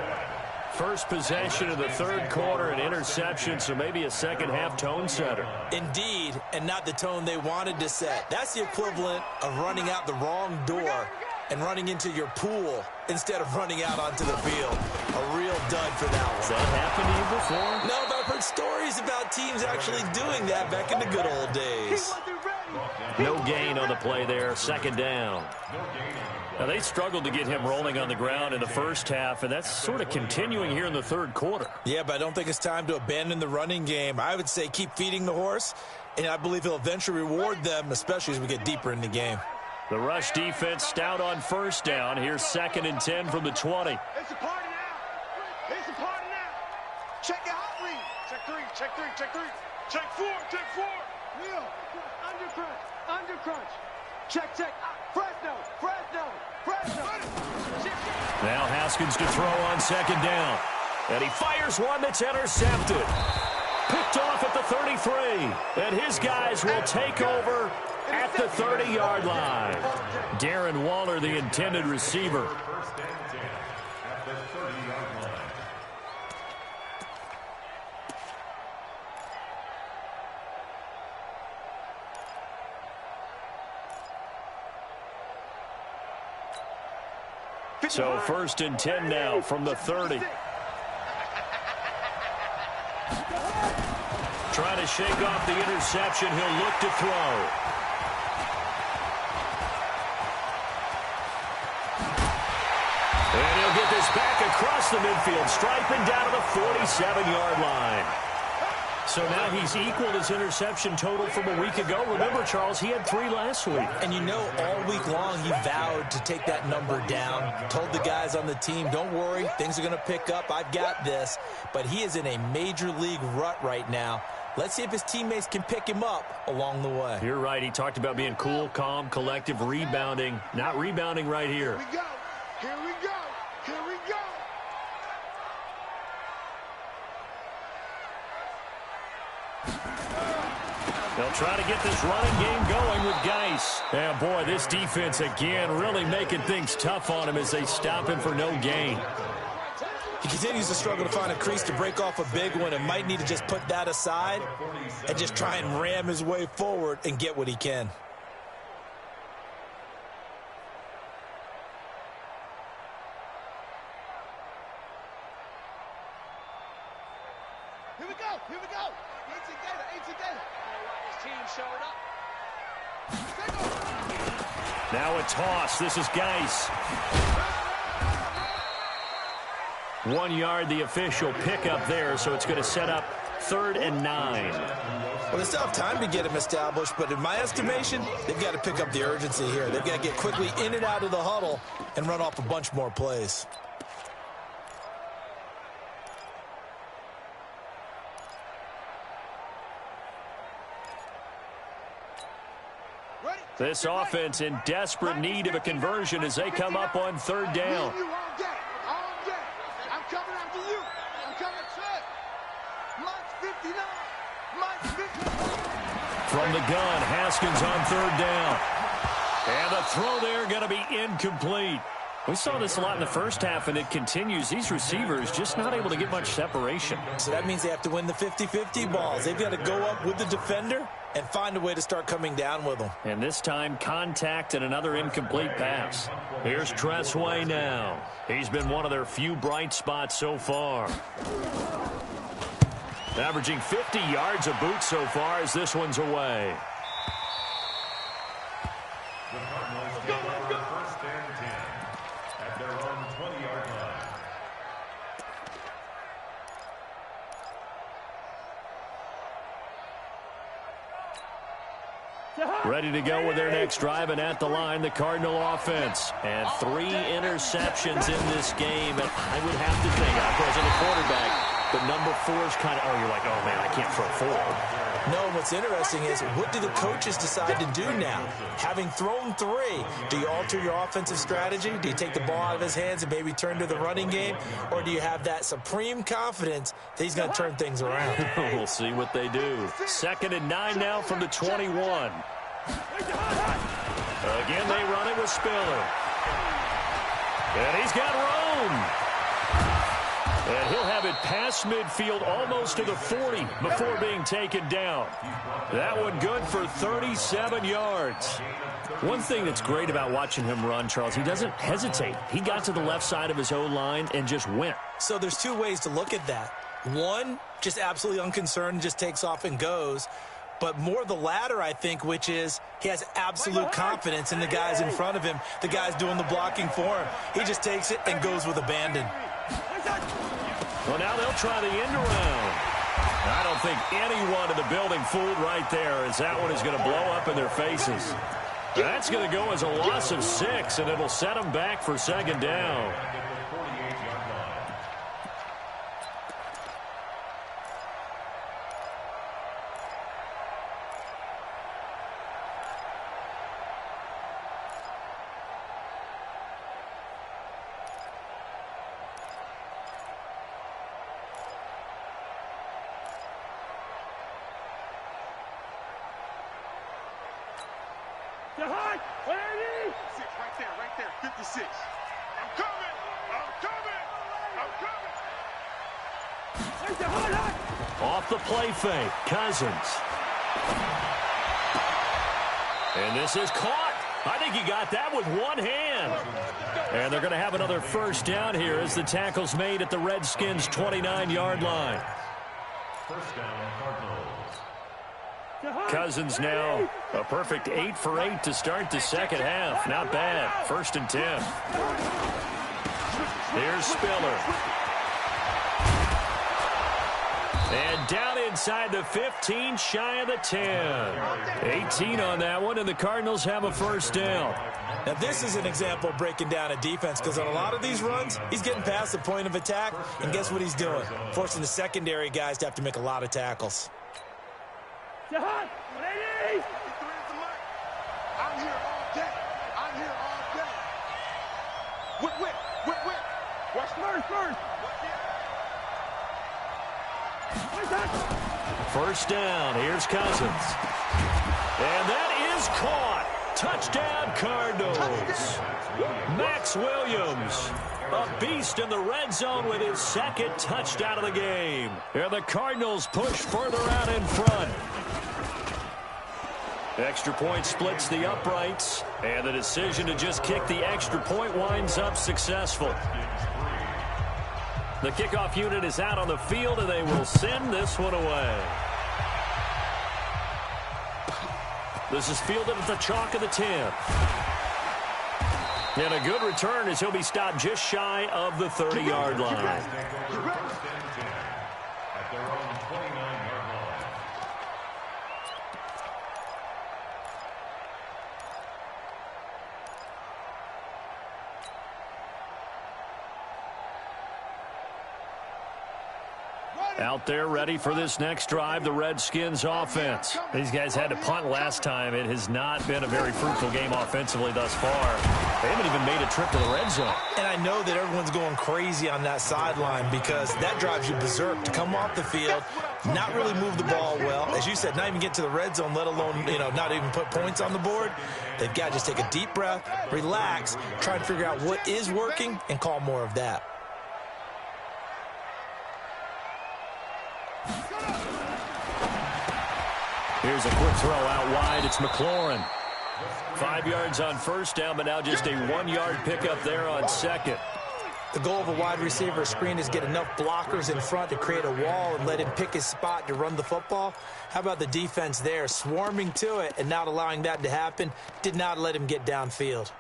First possession of the 3rd quarter, an interception, so maybe a second-half tone setter. Indeed, and not the tone they wanted to set. That's the equivalent of running out the wrong door and running into your pool instead of running out onto the field. A real dud for that one. Has that happened to you before? No, but I've heard stories about teams actually doing that back in the good old days. No gain on the play there, 2nd down. Now, they struggled to get him rolling on the ground in the first half, and that's sort of continuing here in the 3rd quarter. Yeah, but I don't think it's time to abandon the running game. I would say keep feeding the horse, and I believe he'll eventually reward them, especially as we get deeper in the game. The rush defense stout on 1st down. Here's 2nd and 10 from the 20. It's a party now. It's a party now. Check your hot lead. Check 3, check 3, check 3. Check 4, check 4. Wheel. Under crunch. Check. Fresno. Now Haskins to throw on 2nd down. And he fires one that's intercepted. Picked off at the 33. And his guys will take over at the 30-yard line. Darren Waller, the intended receiver. First and 10 at the 30-yard line. So 1st and 10 now from the 30. Trying to shake off the interception. He'll look to throw. And he'll get this back across the midfield stripe and down to the 47-yard line. So now he's equaled his interception total from a week ago. Remember, Charles, he had 3 last week. And you know, all week long he vowed to take that number down. Told the guys on the team, don't worry, things are going to pick up. I've got this. But he is in a major league rut right now. Let's see if his teammates can pick him up along the way. You're right. He talked about being cool, calm, collective, rebounding. Not rebounding right here. Here we go. Here we go. Here we go. They'll try to get this running game going with Geis. Yeah, boy, this defense again really making things tough on him as they stop him for no gain. He continues to struggle to find a crease to break off a big one and might need to just put that aside and just try and ram his way forward and get what he can. Here we go. Here we go. 18 Gator. 18 Gator. His team showed up. Now a toss. This is Geis. 1 yard, the official pickup there, so it's going to set up 3rd and 9. Well, they still have time to get him established, but in my estimation, they've got to pick up the urgency here. They've got to get quickly in and out of the huddle and run off a bunch more plays. This offense in desperate need of a conversion as they come up on 3rd down. I'm coming after you. I'm coming straight. Mike's 59. Mike's 59. From the gun, Haskins on 3rd down. And the throw there going to be incomplete. We saw this a lot in the first half, and it continues. These receivers just not able to get much separation. So that means they have to win the 50-50 balls. They've got to go up with the defender and find a way to start coming down with them. And this time, contact and another incomplete pass. Here's Tressway now. He's been one of their few bright spots so far. Averaging 50 yards a boot so far as this one's away. The Cardinals take over 1st and 10 at their own 20-yard line. Ready to go with their next drive, and at the line, the Cardinal offense. And 3 interceptions in this game, and I would have to think, of course, in the quarterback, but number 4's kind of, you're like, oh, man, I can't throw 4. No, what's interesting is, what do the coaches decide to do now? Having thrown 3, do you alter your offensive strategy? Do you take the ball out of his hands and maybe turn to the running game? Or do you have that supreme confidence that he's going to turn things around? We'll see what they do. 2nd and 9 now from the 21. Again, they run it with Spiller. And he's got room. And he'll have it past midfield almost to the 40 before being taken down. That one good for 37 yards. One thing that's great about watching him run, Charles, he doesn't hesitate. He got to the left side of his O-line and just went. So there's 2 ways to look at that. One, just absolutely unconcerned, just takes off and goes. But more the latter, I think, which is he has absolute confidence in the guys in front of him, the guys doing the blocking for him. He just takes it and goes with abandon. Well, now they'll try the end around. I don't think anyone in the building fooled right there, as that one is going to blow up in their faces. That's going to go as a loss of 6, and it'll set them back for 2nd down. Right there, 56. I'm coming. Off the play fake, Cousins. And this is caught. I think he got that with one hand. And they're going to have another 1st down here as the tackle's made at the Redskins' 29-yard line. 1st down, Cardinals. Cousins now a perfect 8 for 8 to start the 2nd half. Not bad. 1st and 10. Here's Spiller. And down inside the 15, shy of the 10. 18 on that one, and the Cardinals have a 1st down. Now, this is an example of breaking down a defense, because on a lot of these runs, he's getting past the point of attack, and guess what he's doing? Forcing the secondary guys to have to make a lot of tackles. I'm here all day. Whip. Watch first. 1st down. Here's Cousins. And that is caught. Touchdown, Cardinals. Max Williams, a beast in the red zone with his 2nd touchdown of the game. And the Cardinals push further out in front. Extra point splits the uprights, and the decision to just kick the extra point winds up successful. The kickoff unit is out on the field, and they will send this one away. This is fielded at the chalk of the 10. And a good return as he'll be stopped just shy of the 30-yard line. At their own 29-yard line. Out there ready for this next drive, the Redskins offense. These guys had to punt last time. It has not been a very fruitful game offensively thus far. They haven't even made a trip to the red zone. And I know that everyone's going crazy on that sideline because that drives you berserk to come off the field, not really move the ball well. As you said, not even get to the red zone, let alone, not even put points on the board. They've got to just take a deep breath, relax, try and figure out what is working, and call more of that. Here's a quick throw out wide. It's McLaurin. 5 yards on first down, but now just a 1-yard pickup there on second. The goal of a wide receiver screen is get enough blockers in front to create a wall and let him pick his spot to run the football. How about the defense there, swarming to it and not allowing that to happen? Did not let him get downfield.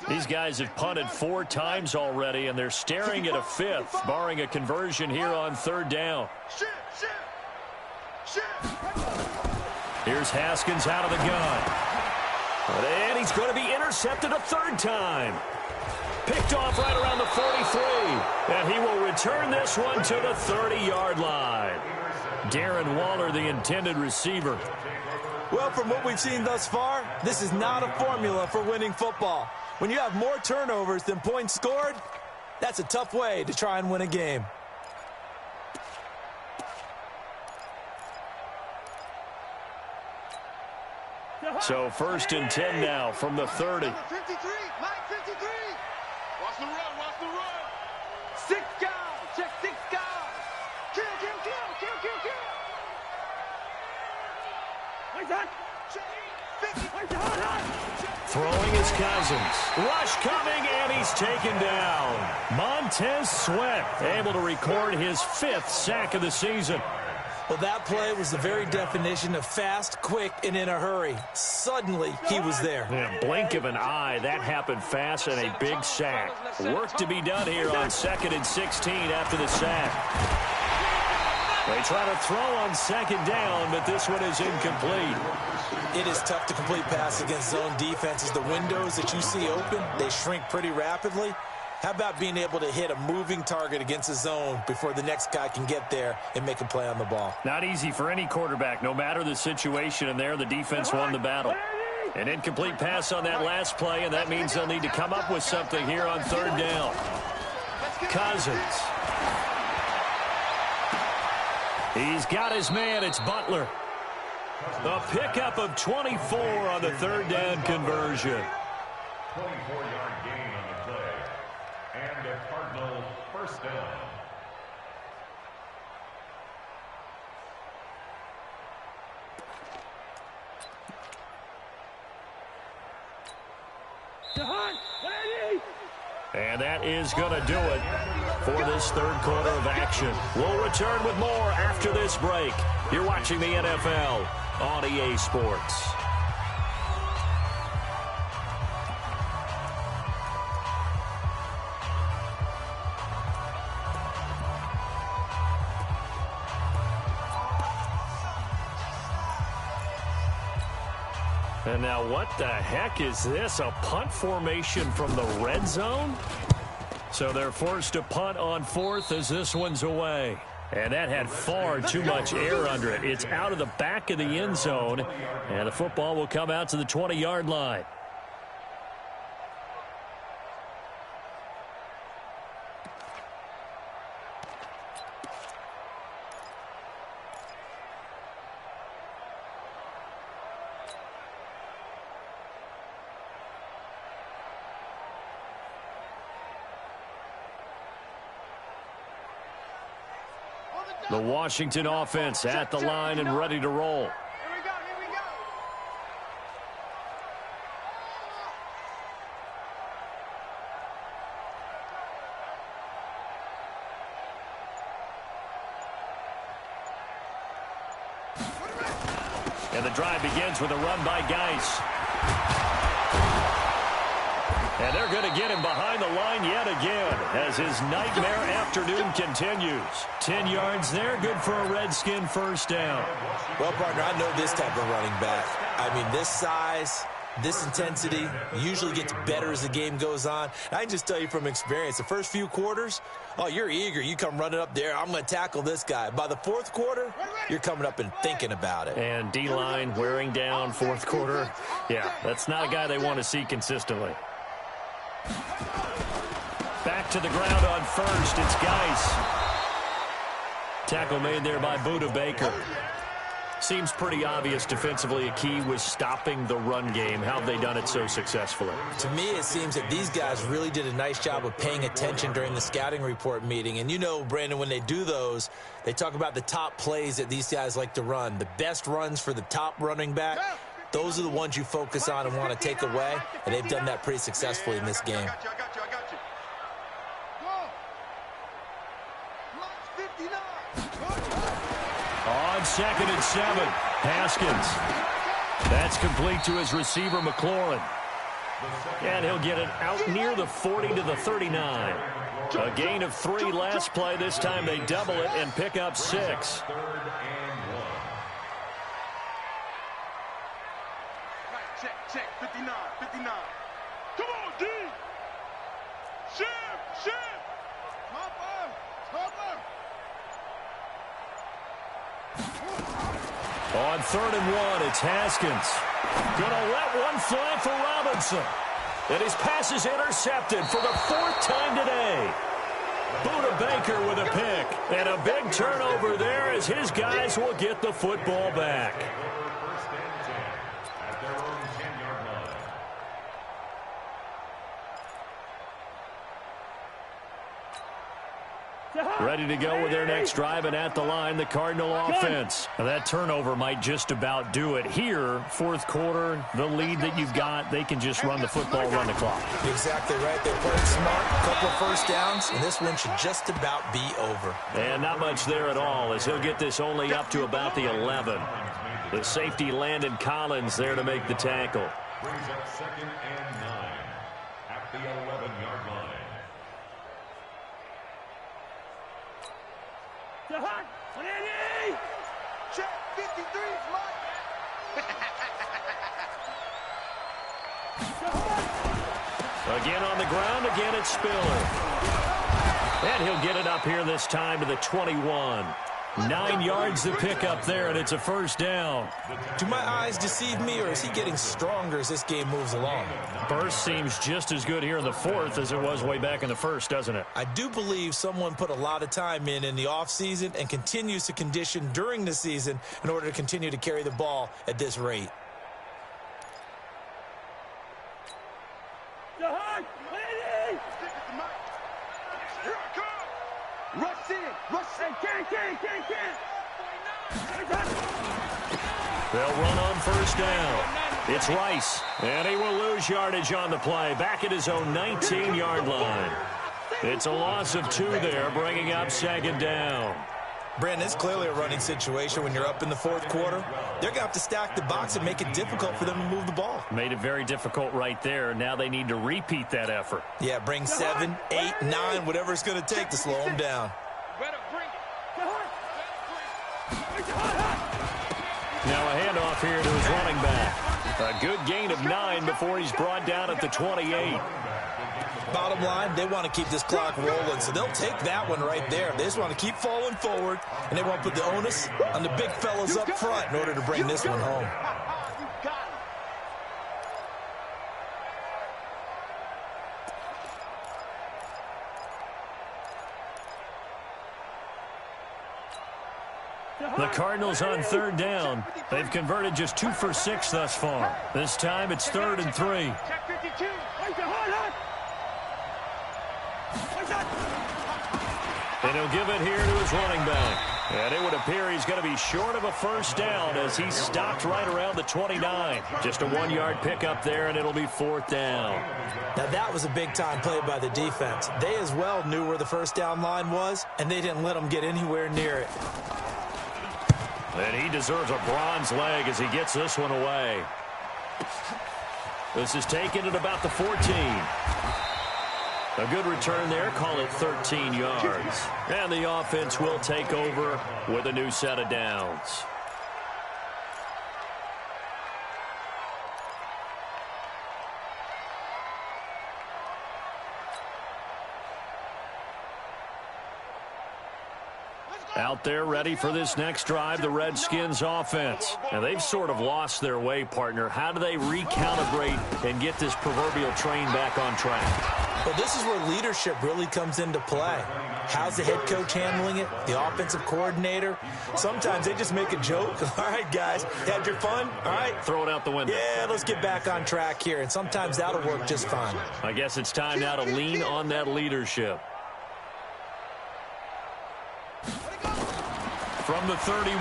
These guys have punted 4 times already, and they're staring at a 5th, barring a conversion here on 3rd down. Here's Haskins out of the gun. And he's going to be intercepted a 3rd time. Picked off right around the 43. And he will return this one to the 30-yard line. Darren Waller, the intended receiver. Well, from what we've seen thus far, this is not a formula for winning football. When you have more turnovers than points scored, that's a tough way to try and win a game. So 1st and 10 now from the 30. 53, Mike 53. Watch the run, watch the run. 6 guys, check 6 guys. Kill. Where's that? Throwing his Cousins. Rush coming, and he's taken down. Montez Sweat able to record his 5th sack of the season. Well, that play was the very definition of fast, quick, and in a hurry. Suddenly, he was there. In a blink of an eye, that happened fast and a big sack. Work to be done here on 2nd and 16 after the sack. They try to throw on 2nd down, but this one is incomplete. It is tough to complete pass against zone defenses. The windows that you see open, they shrink pretty rapidly. How about being able to hit a moving target against a zone before the next guy can get there and make a play on the ball? Not easy for any quarterback, no matter the situation, and there the defense won the battle. An incomplete pass on that last play, and that means they'll need to come up with something here on 3rd down. Cousins. He's got his man. It's Butler. A pickup of 24 on the 3rd down conversion. 24-yard gain on the play. And a Cardinal 1st down. And that is going to do it for this 3rd quarter of action. We'll return with more after this break. You're watching the NFL on EA Sports. And now what the heck is this? A punt formation from the red zone? So they're forced to punt on 4th as this one's away. And that had far too much air under it. It's out of the back of the end zone. And the football will come out to the 20-yard line. The Washington offense at the line and ready to roll. Here we go. And the drive begins with a run by Geis. And they're going to get him behind the line yet again as his nightmare afternoon continues. 10 yards there, good for a Redskin first down. Well, partner, I know this type of running back. I mean, this size, this intensity usually gets better as the game goes on. I can just tell you from experience, the first few quarters, oh, you're eager. You come running up there, I'm going to tackle this guy. By the fourth quarter, you're coming up and thinking about it. And D-line wearing down fourth quarter. Yeah, that's not a guy they want to see consistently. Back to the ground on first. It's Geis. Tackle made there by Buda Baker. Seems pretty obvious defensively a key was stopping the run game. How have they done it so successfully? To me, it seems that these guys really did a nice job of paying attention during the scouting report meeting. And you know, Brandon, when they do those, they talk about the top plays that these guys like to run. The best runs for the top running back, those are the ones you focus on and want to take away. And they've done that pretty successfully in this game. I got you. Go. 59. On 2nd and 7, Haskins. That's complete to his receiver, McLaurin. And he'll get it out near the 40 to the 39. A gain of 3 last play. This time they double it and pick up 6. Check, 59. Come on, D. Shift. Topper. On 3rd and 1, it's Haskins. Gonna let one fly for Robinson. And his pass is intercepted for the 4th time today. Buda Baker with a pick. And a big turnover there as his guys will get the football back. Ready to go with their next drive, and at the line, the Cardinal offense. Now, that turnover might just about do it. Here, 4th quarter, the lead that you've got, they can just run the football, run the clock. Exactly right. They're playing smart, a couple of first downs, and this one should just about be over. And not much there at all, as he'll get this only up to about the 11. The safety, Landon Collins, there to make the tackle. Brings up 2nd and 9 at the 11-yard line. Check, 53 is mine. Again on the ground, again it's Spiller. And he'll get it up here this time to the 21. 9 yards to pick up there, and it's a first down. Do my eyes deceive me, or is he getting stronger as this game moves along? Burst seems just as good here in the 4th as it was way back in the 1st, doesn't it? I do believe someone put a lot of time in the offseason and continues to condition during the season in order to continue to carry the ball at this rate. They'll run on first down. It's Rice, and he will lose yardage on the play, back at his own 19-yard line. It's a loss of 2 there, bringing up 2nd down. Brandon, it's clearly a running situation when you're up in the 4th quarter. They're going to have to stack the box and make it difficult for them to move the ball. Made it very difficult right there. Now they need to repeat that effort. Yeah, bring 7, 8, 9, whatever it's going to take to slow them down. Now a handoff here to his running back. A good gain of 9 before he's brought down at the 28. Bottom line, they want to keep this clock rolling, so they'll take that one right there. They just want to keep falling forward, and they want to put the onus on the big fellas up front in order to bring this one home. The Cardinals on 3rd down. They've converted just 2 for 6 thus far. This time it's 3rd and 3. And he'll give it here to his running back. And it would appear he's going to be short of a first down as he's stopped right around the 29. Just a 1-yard pickup there, and it'll be 4th down. Now that was a big-time play by the defense. They as well knew where the first down line was, and they didn't let them get anywhere near it. And he deserves a bronze leg as he gets this one away. This is taken at about the 14. A good return there. Call it 13 yards. And the offense will take over with a new set of downs. Out there ready for this next drive, the Redskins offense. And they've sort of lost their way, partner. How do they recalibrate and get this proverbial train back on track? Well, this is where leadership really comes into play. How's the head coach handling it? The offensive coordinator? Sometimes they just make a joke. All right, guys, had your fun? All right. Throw it out the window. Yeah, let's get back on track here. And sometimes that'll work just fine. I guess it's time now to lean on that leadership. From the 31,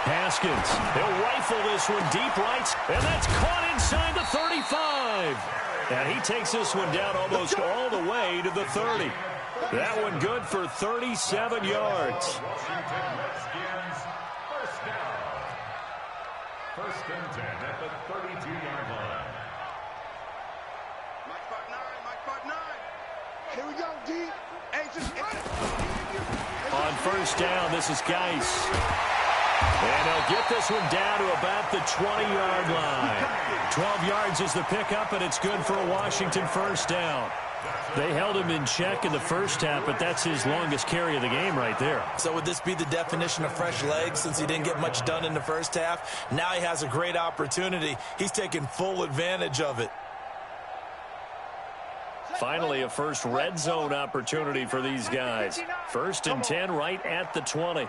Haskins. He'll rifle this one deep right, and that's caught inside the 35. And he takes this one down almost all the way to the 30. That one good for 37 yards. First and 10 at the 32-yard line. Mike 5'9", Mike 5'9". Here we go, D. Hey, just run it. On first down, this is Geis. And he'll get this one down to about the 20-yard line. 12 yards is the pickup, and it's good for a Washington first down. They held him in check in the first half, but that's his longest carry of the game right there. So would this be the definition of fresh legs since he didn't get much done in the first half? Now he has a great opportunity. He's taking full advantage of it. Finally, a first red zone opportunity for these guys. First and 10 right at the 20.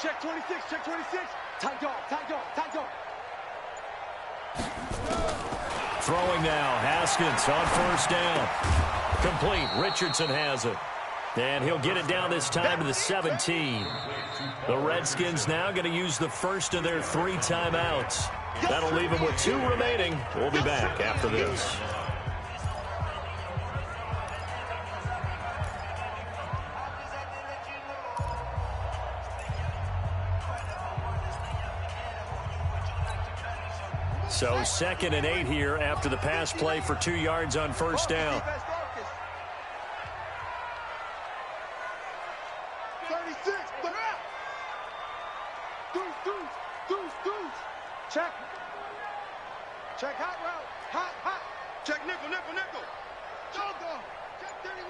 Check 26, check 26. Tight dog, tight dog, tight dog. Throwing now, Haskins on first down. Complete, Richardson has it. And he'll get it down this time to the 17. The Redskins now going to use the first of their 3 timeouts. That'll leave them with 2 remaining. We'll be back after this. So 2nd and 8 here after the pass play for 2 yards on first down. 36, but deuce. Check. Check hot route. Hot. Check nickel. Dog. Check 31.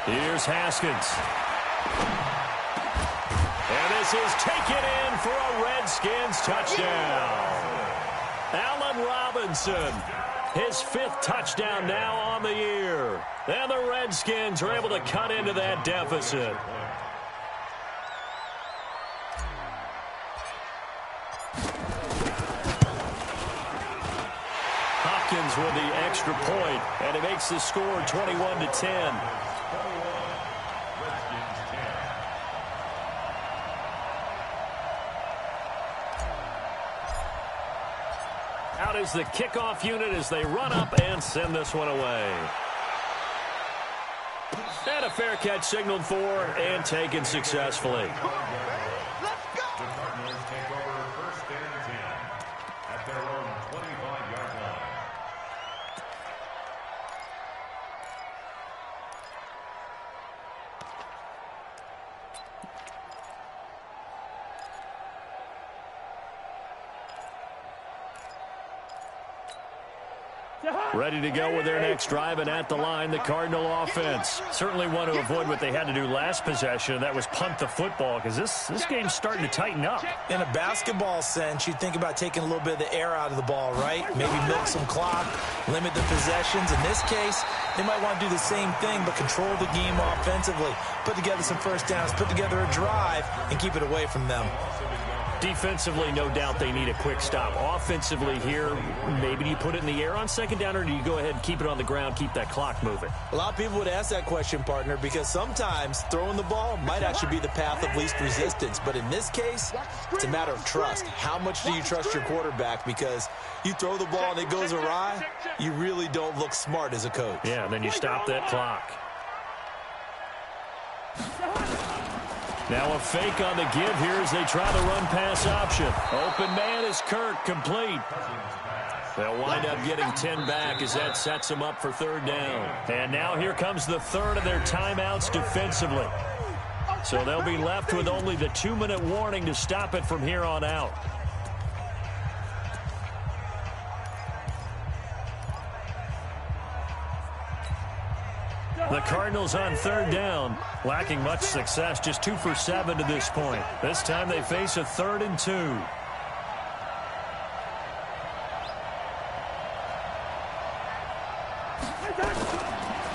Here's Haskins. And this is taken in for a Redskins touchdown. Allen Robinson, his 5th touchdown now on the year. And the Redskins are able to cut into that deficit. Hopkins with the extra point, and it makes the score 21-10. Out is the kickoff unit as they run up and send this one away. And a fair catch signaled for and taken successfully. The Cardinals take over first and 10 at their own 25-yard line. Ready to go with their next drive, and at the line, the Cardinal offense. Certainly want to avoid what they had to do last possession, and that was punt the football, because this game's starting to tighten up. In a basketball sense, you think about taking a little bit of the air out of the ball, right? Maybe milk some clock, limit the possessions. In this case, they might want to do the same thing, but control the game offensively. Put together some first downs, put together a drive, and keep it away from them. Defensively, no doubt they need a quick stop. Offensively here, maybe do you put it in the air on second down, or do you go ahead and keep it on the ground, keep that clock moving? A lot of people would ask that question, partner, because sometimes throwing the ball might actually be the path of least resistance. But in this case, it's a matter of trust. How much do you trust your quarterback? Because you throw the ball and it goes awry, you really don't look smart as a coach. Yeah, and then you stop that clock. Now a fake on the give here as they try the run-pass option. Open man is Kirk, complete. They'll wind up getting 10 back as that sets them up for third down. And now here comes the third of their timeouts defensively. So they'll be left with only the 2-minute warning to stop it from here on out. The Cardinals on third down, lacking much success, just 2 for 7 to this point. This time they face a 3rd and 2.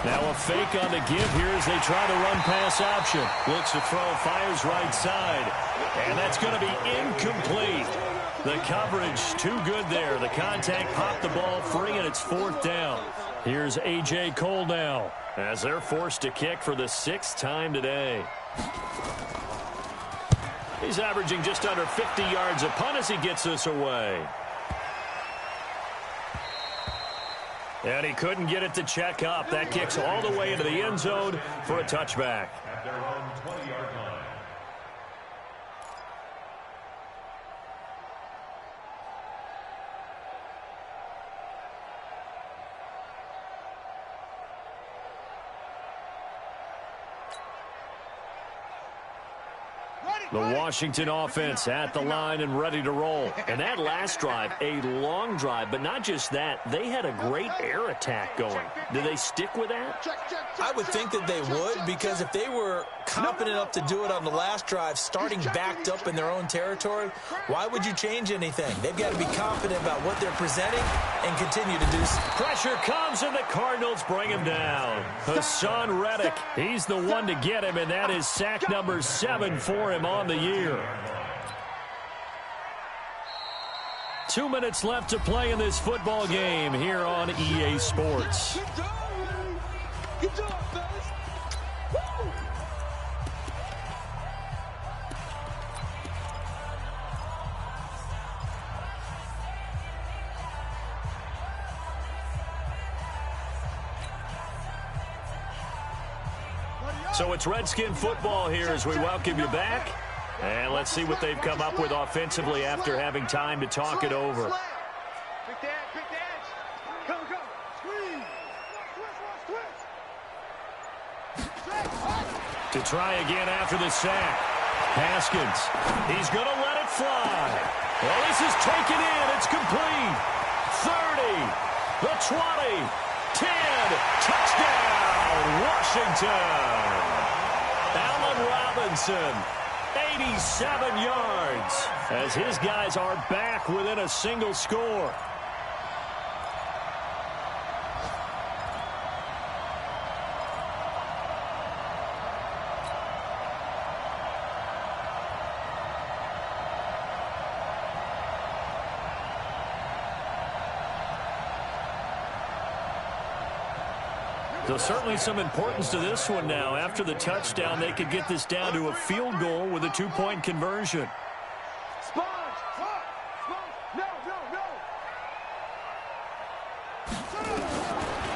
Now a fake on the give here as they try the run-pass option. Looks to throw, fires right side. And that's going to be incomplete. The coverage too good there. The contact popped the ball free, and it's 4th down. Here's A.J. Cole now as they're forced to kick for the 6th time today. He's averaging just under 50 yards a punt as he gets this away. And he couldn't get it to check up. That kicks all the way into the end zone for a touchback. At their own 20-yard line. The Washington offense at the line and ready to roll. And that last drive, a long drive, but not just that. They had a great air attack going. Do they stick with that? I would think that they would, because if they were competent enough to do it on the last drive, starting backed up in their own territory, why would you change anything? They've got to be confident about what they're presenting and continue to do so. Pressure comes, and the Cardinals bring him down. Hassan Reddick, he's the one to get him, and that is sack number 7 for him on the year. 2 minutes left to play in this football game here on EA Sports. Good job, fellas. Woo! So it's Redskin football here as we welcome you back. And let's see what they've come up with offensively after having time to talk it over. Quick dash. Come. Squeeze. Twist. To try again after the sack. Haskins. He's going to let it fly. Well, this is taken in. It's complete. 30. The 20. 10. Touchdown, Washington. Allen Robinson. 87 yards as his guys are back within a single score. So certainly some importance to this one now. After the touchdown, they could get this down to a field goal with a 2-point conversion. Sponge. No.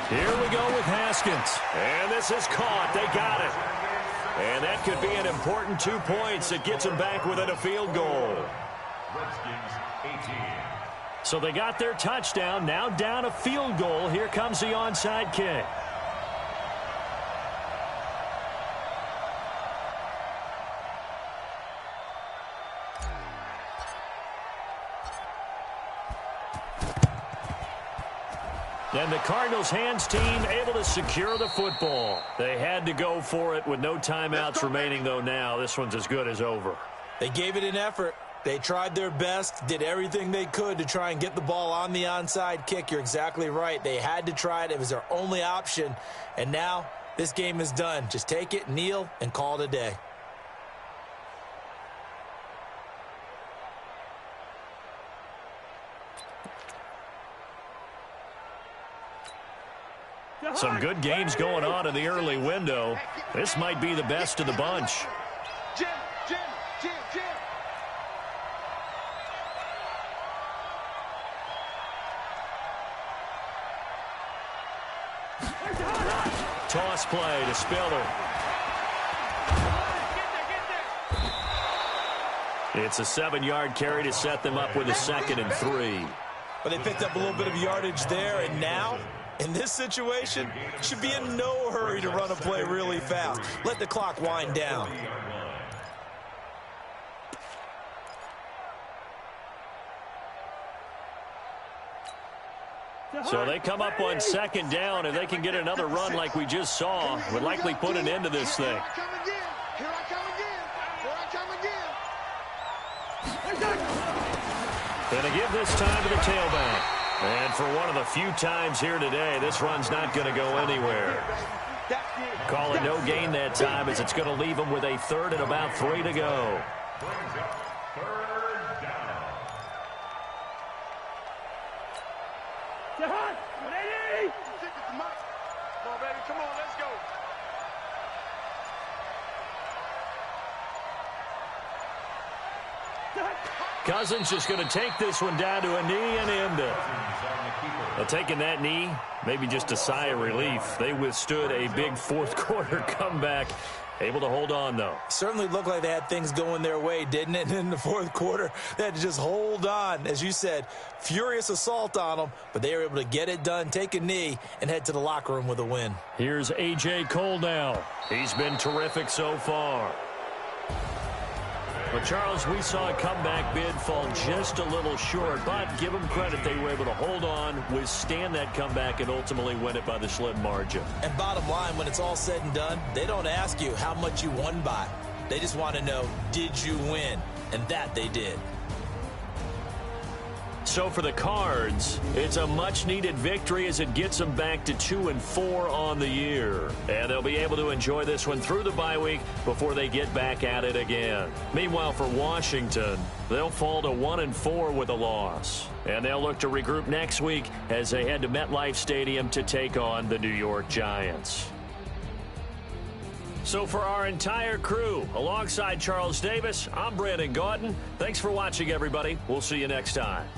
Here we go with Haskins. And this is caught. They got it. And that could be an important 2 points that gets them back within a field goal. Redskins 18. So they got their touchdown. Now down a field goal. Here comes the onside kick. And the Cardinals hands team able to secure the football. They had to go for it with no timeouts remaining, though. Now this one's as good as over. They gave it an effort. They tried their best, did everything they could to try and get the ball on the onside kick. You're exactly right. They had to try it. It was their only option. And now this game is done. Just take it, kneel, and call it a day. Some good games going on in the early window. This might be the best of the bunch. Jim. Toss play to Spiller. It's a 7-yard carry to set them up with a 2nd and 3. But they picked up a little bit of yardage there, and now, in this situation, should be in no hurry to run a play really fast. Let the clock wind down. So they come up on 2nd down, and they can get another run like we just saw. Would likely put an end to this thing. Here I come again. Going to give this time to the tailback. And for one of the few times here today, this run's not going to go anywhere. Call it no gain that time, as it's going to leave them with a 3rd and about 3 to go. Brings up 3rd down. Come on, baby. Come on, let's go. Cousins just going to take this one down to a knee and end it. Well, taking that knee, maybe just a sigh of relief. They withstood a big 4th quarter comeback. Able to hold on, though. Certainly looked like they had things going their way, didn't it? In the 4th quarter, they had to just hold on. As you said, furious assault on them, but they were able to get it done, take a knee, and head to the locker room with a win. Here's A.J. Cole now. He's been terrific so far. But, Charles, we saw a comeback bid fall just a little short, but give them credit. They were able to hold on, withstand that comeback, and ultimately win it by the slim margin. And bottom line, when it's all said and done, they don't ask you how much you won by. They just want to know, did you win? And that they did. So for the Cards, it's a much-needed victory as it gets them back to 2-4 on the year. And they'll be able to enjoy this one through the bye week before they get back at it again. Meanwhile, for Washington, they'll fall to 1-4 with a loss. And they'll look to regroup next week as they head to MetLife Stadium to take on the New York Giants. So for our entire crew, alongside Charles Davis, I'm Brandon Gaudin. Thanks for watching, everybody. We'll see you next time.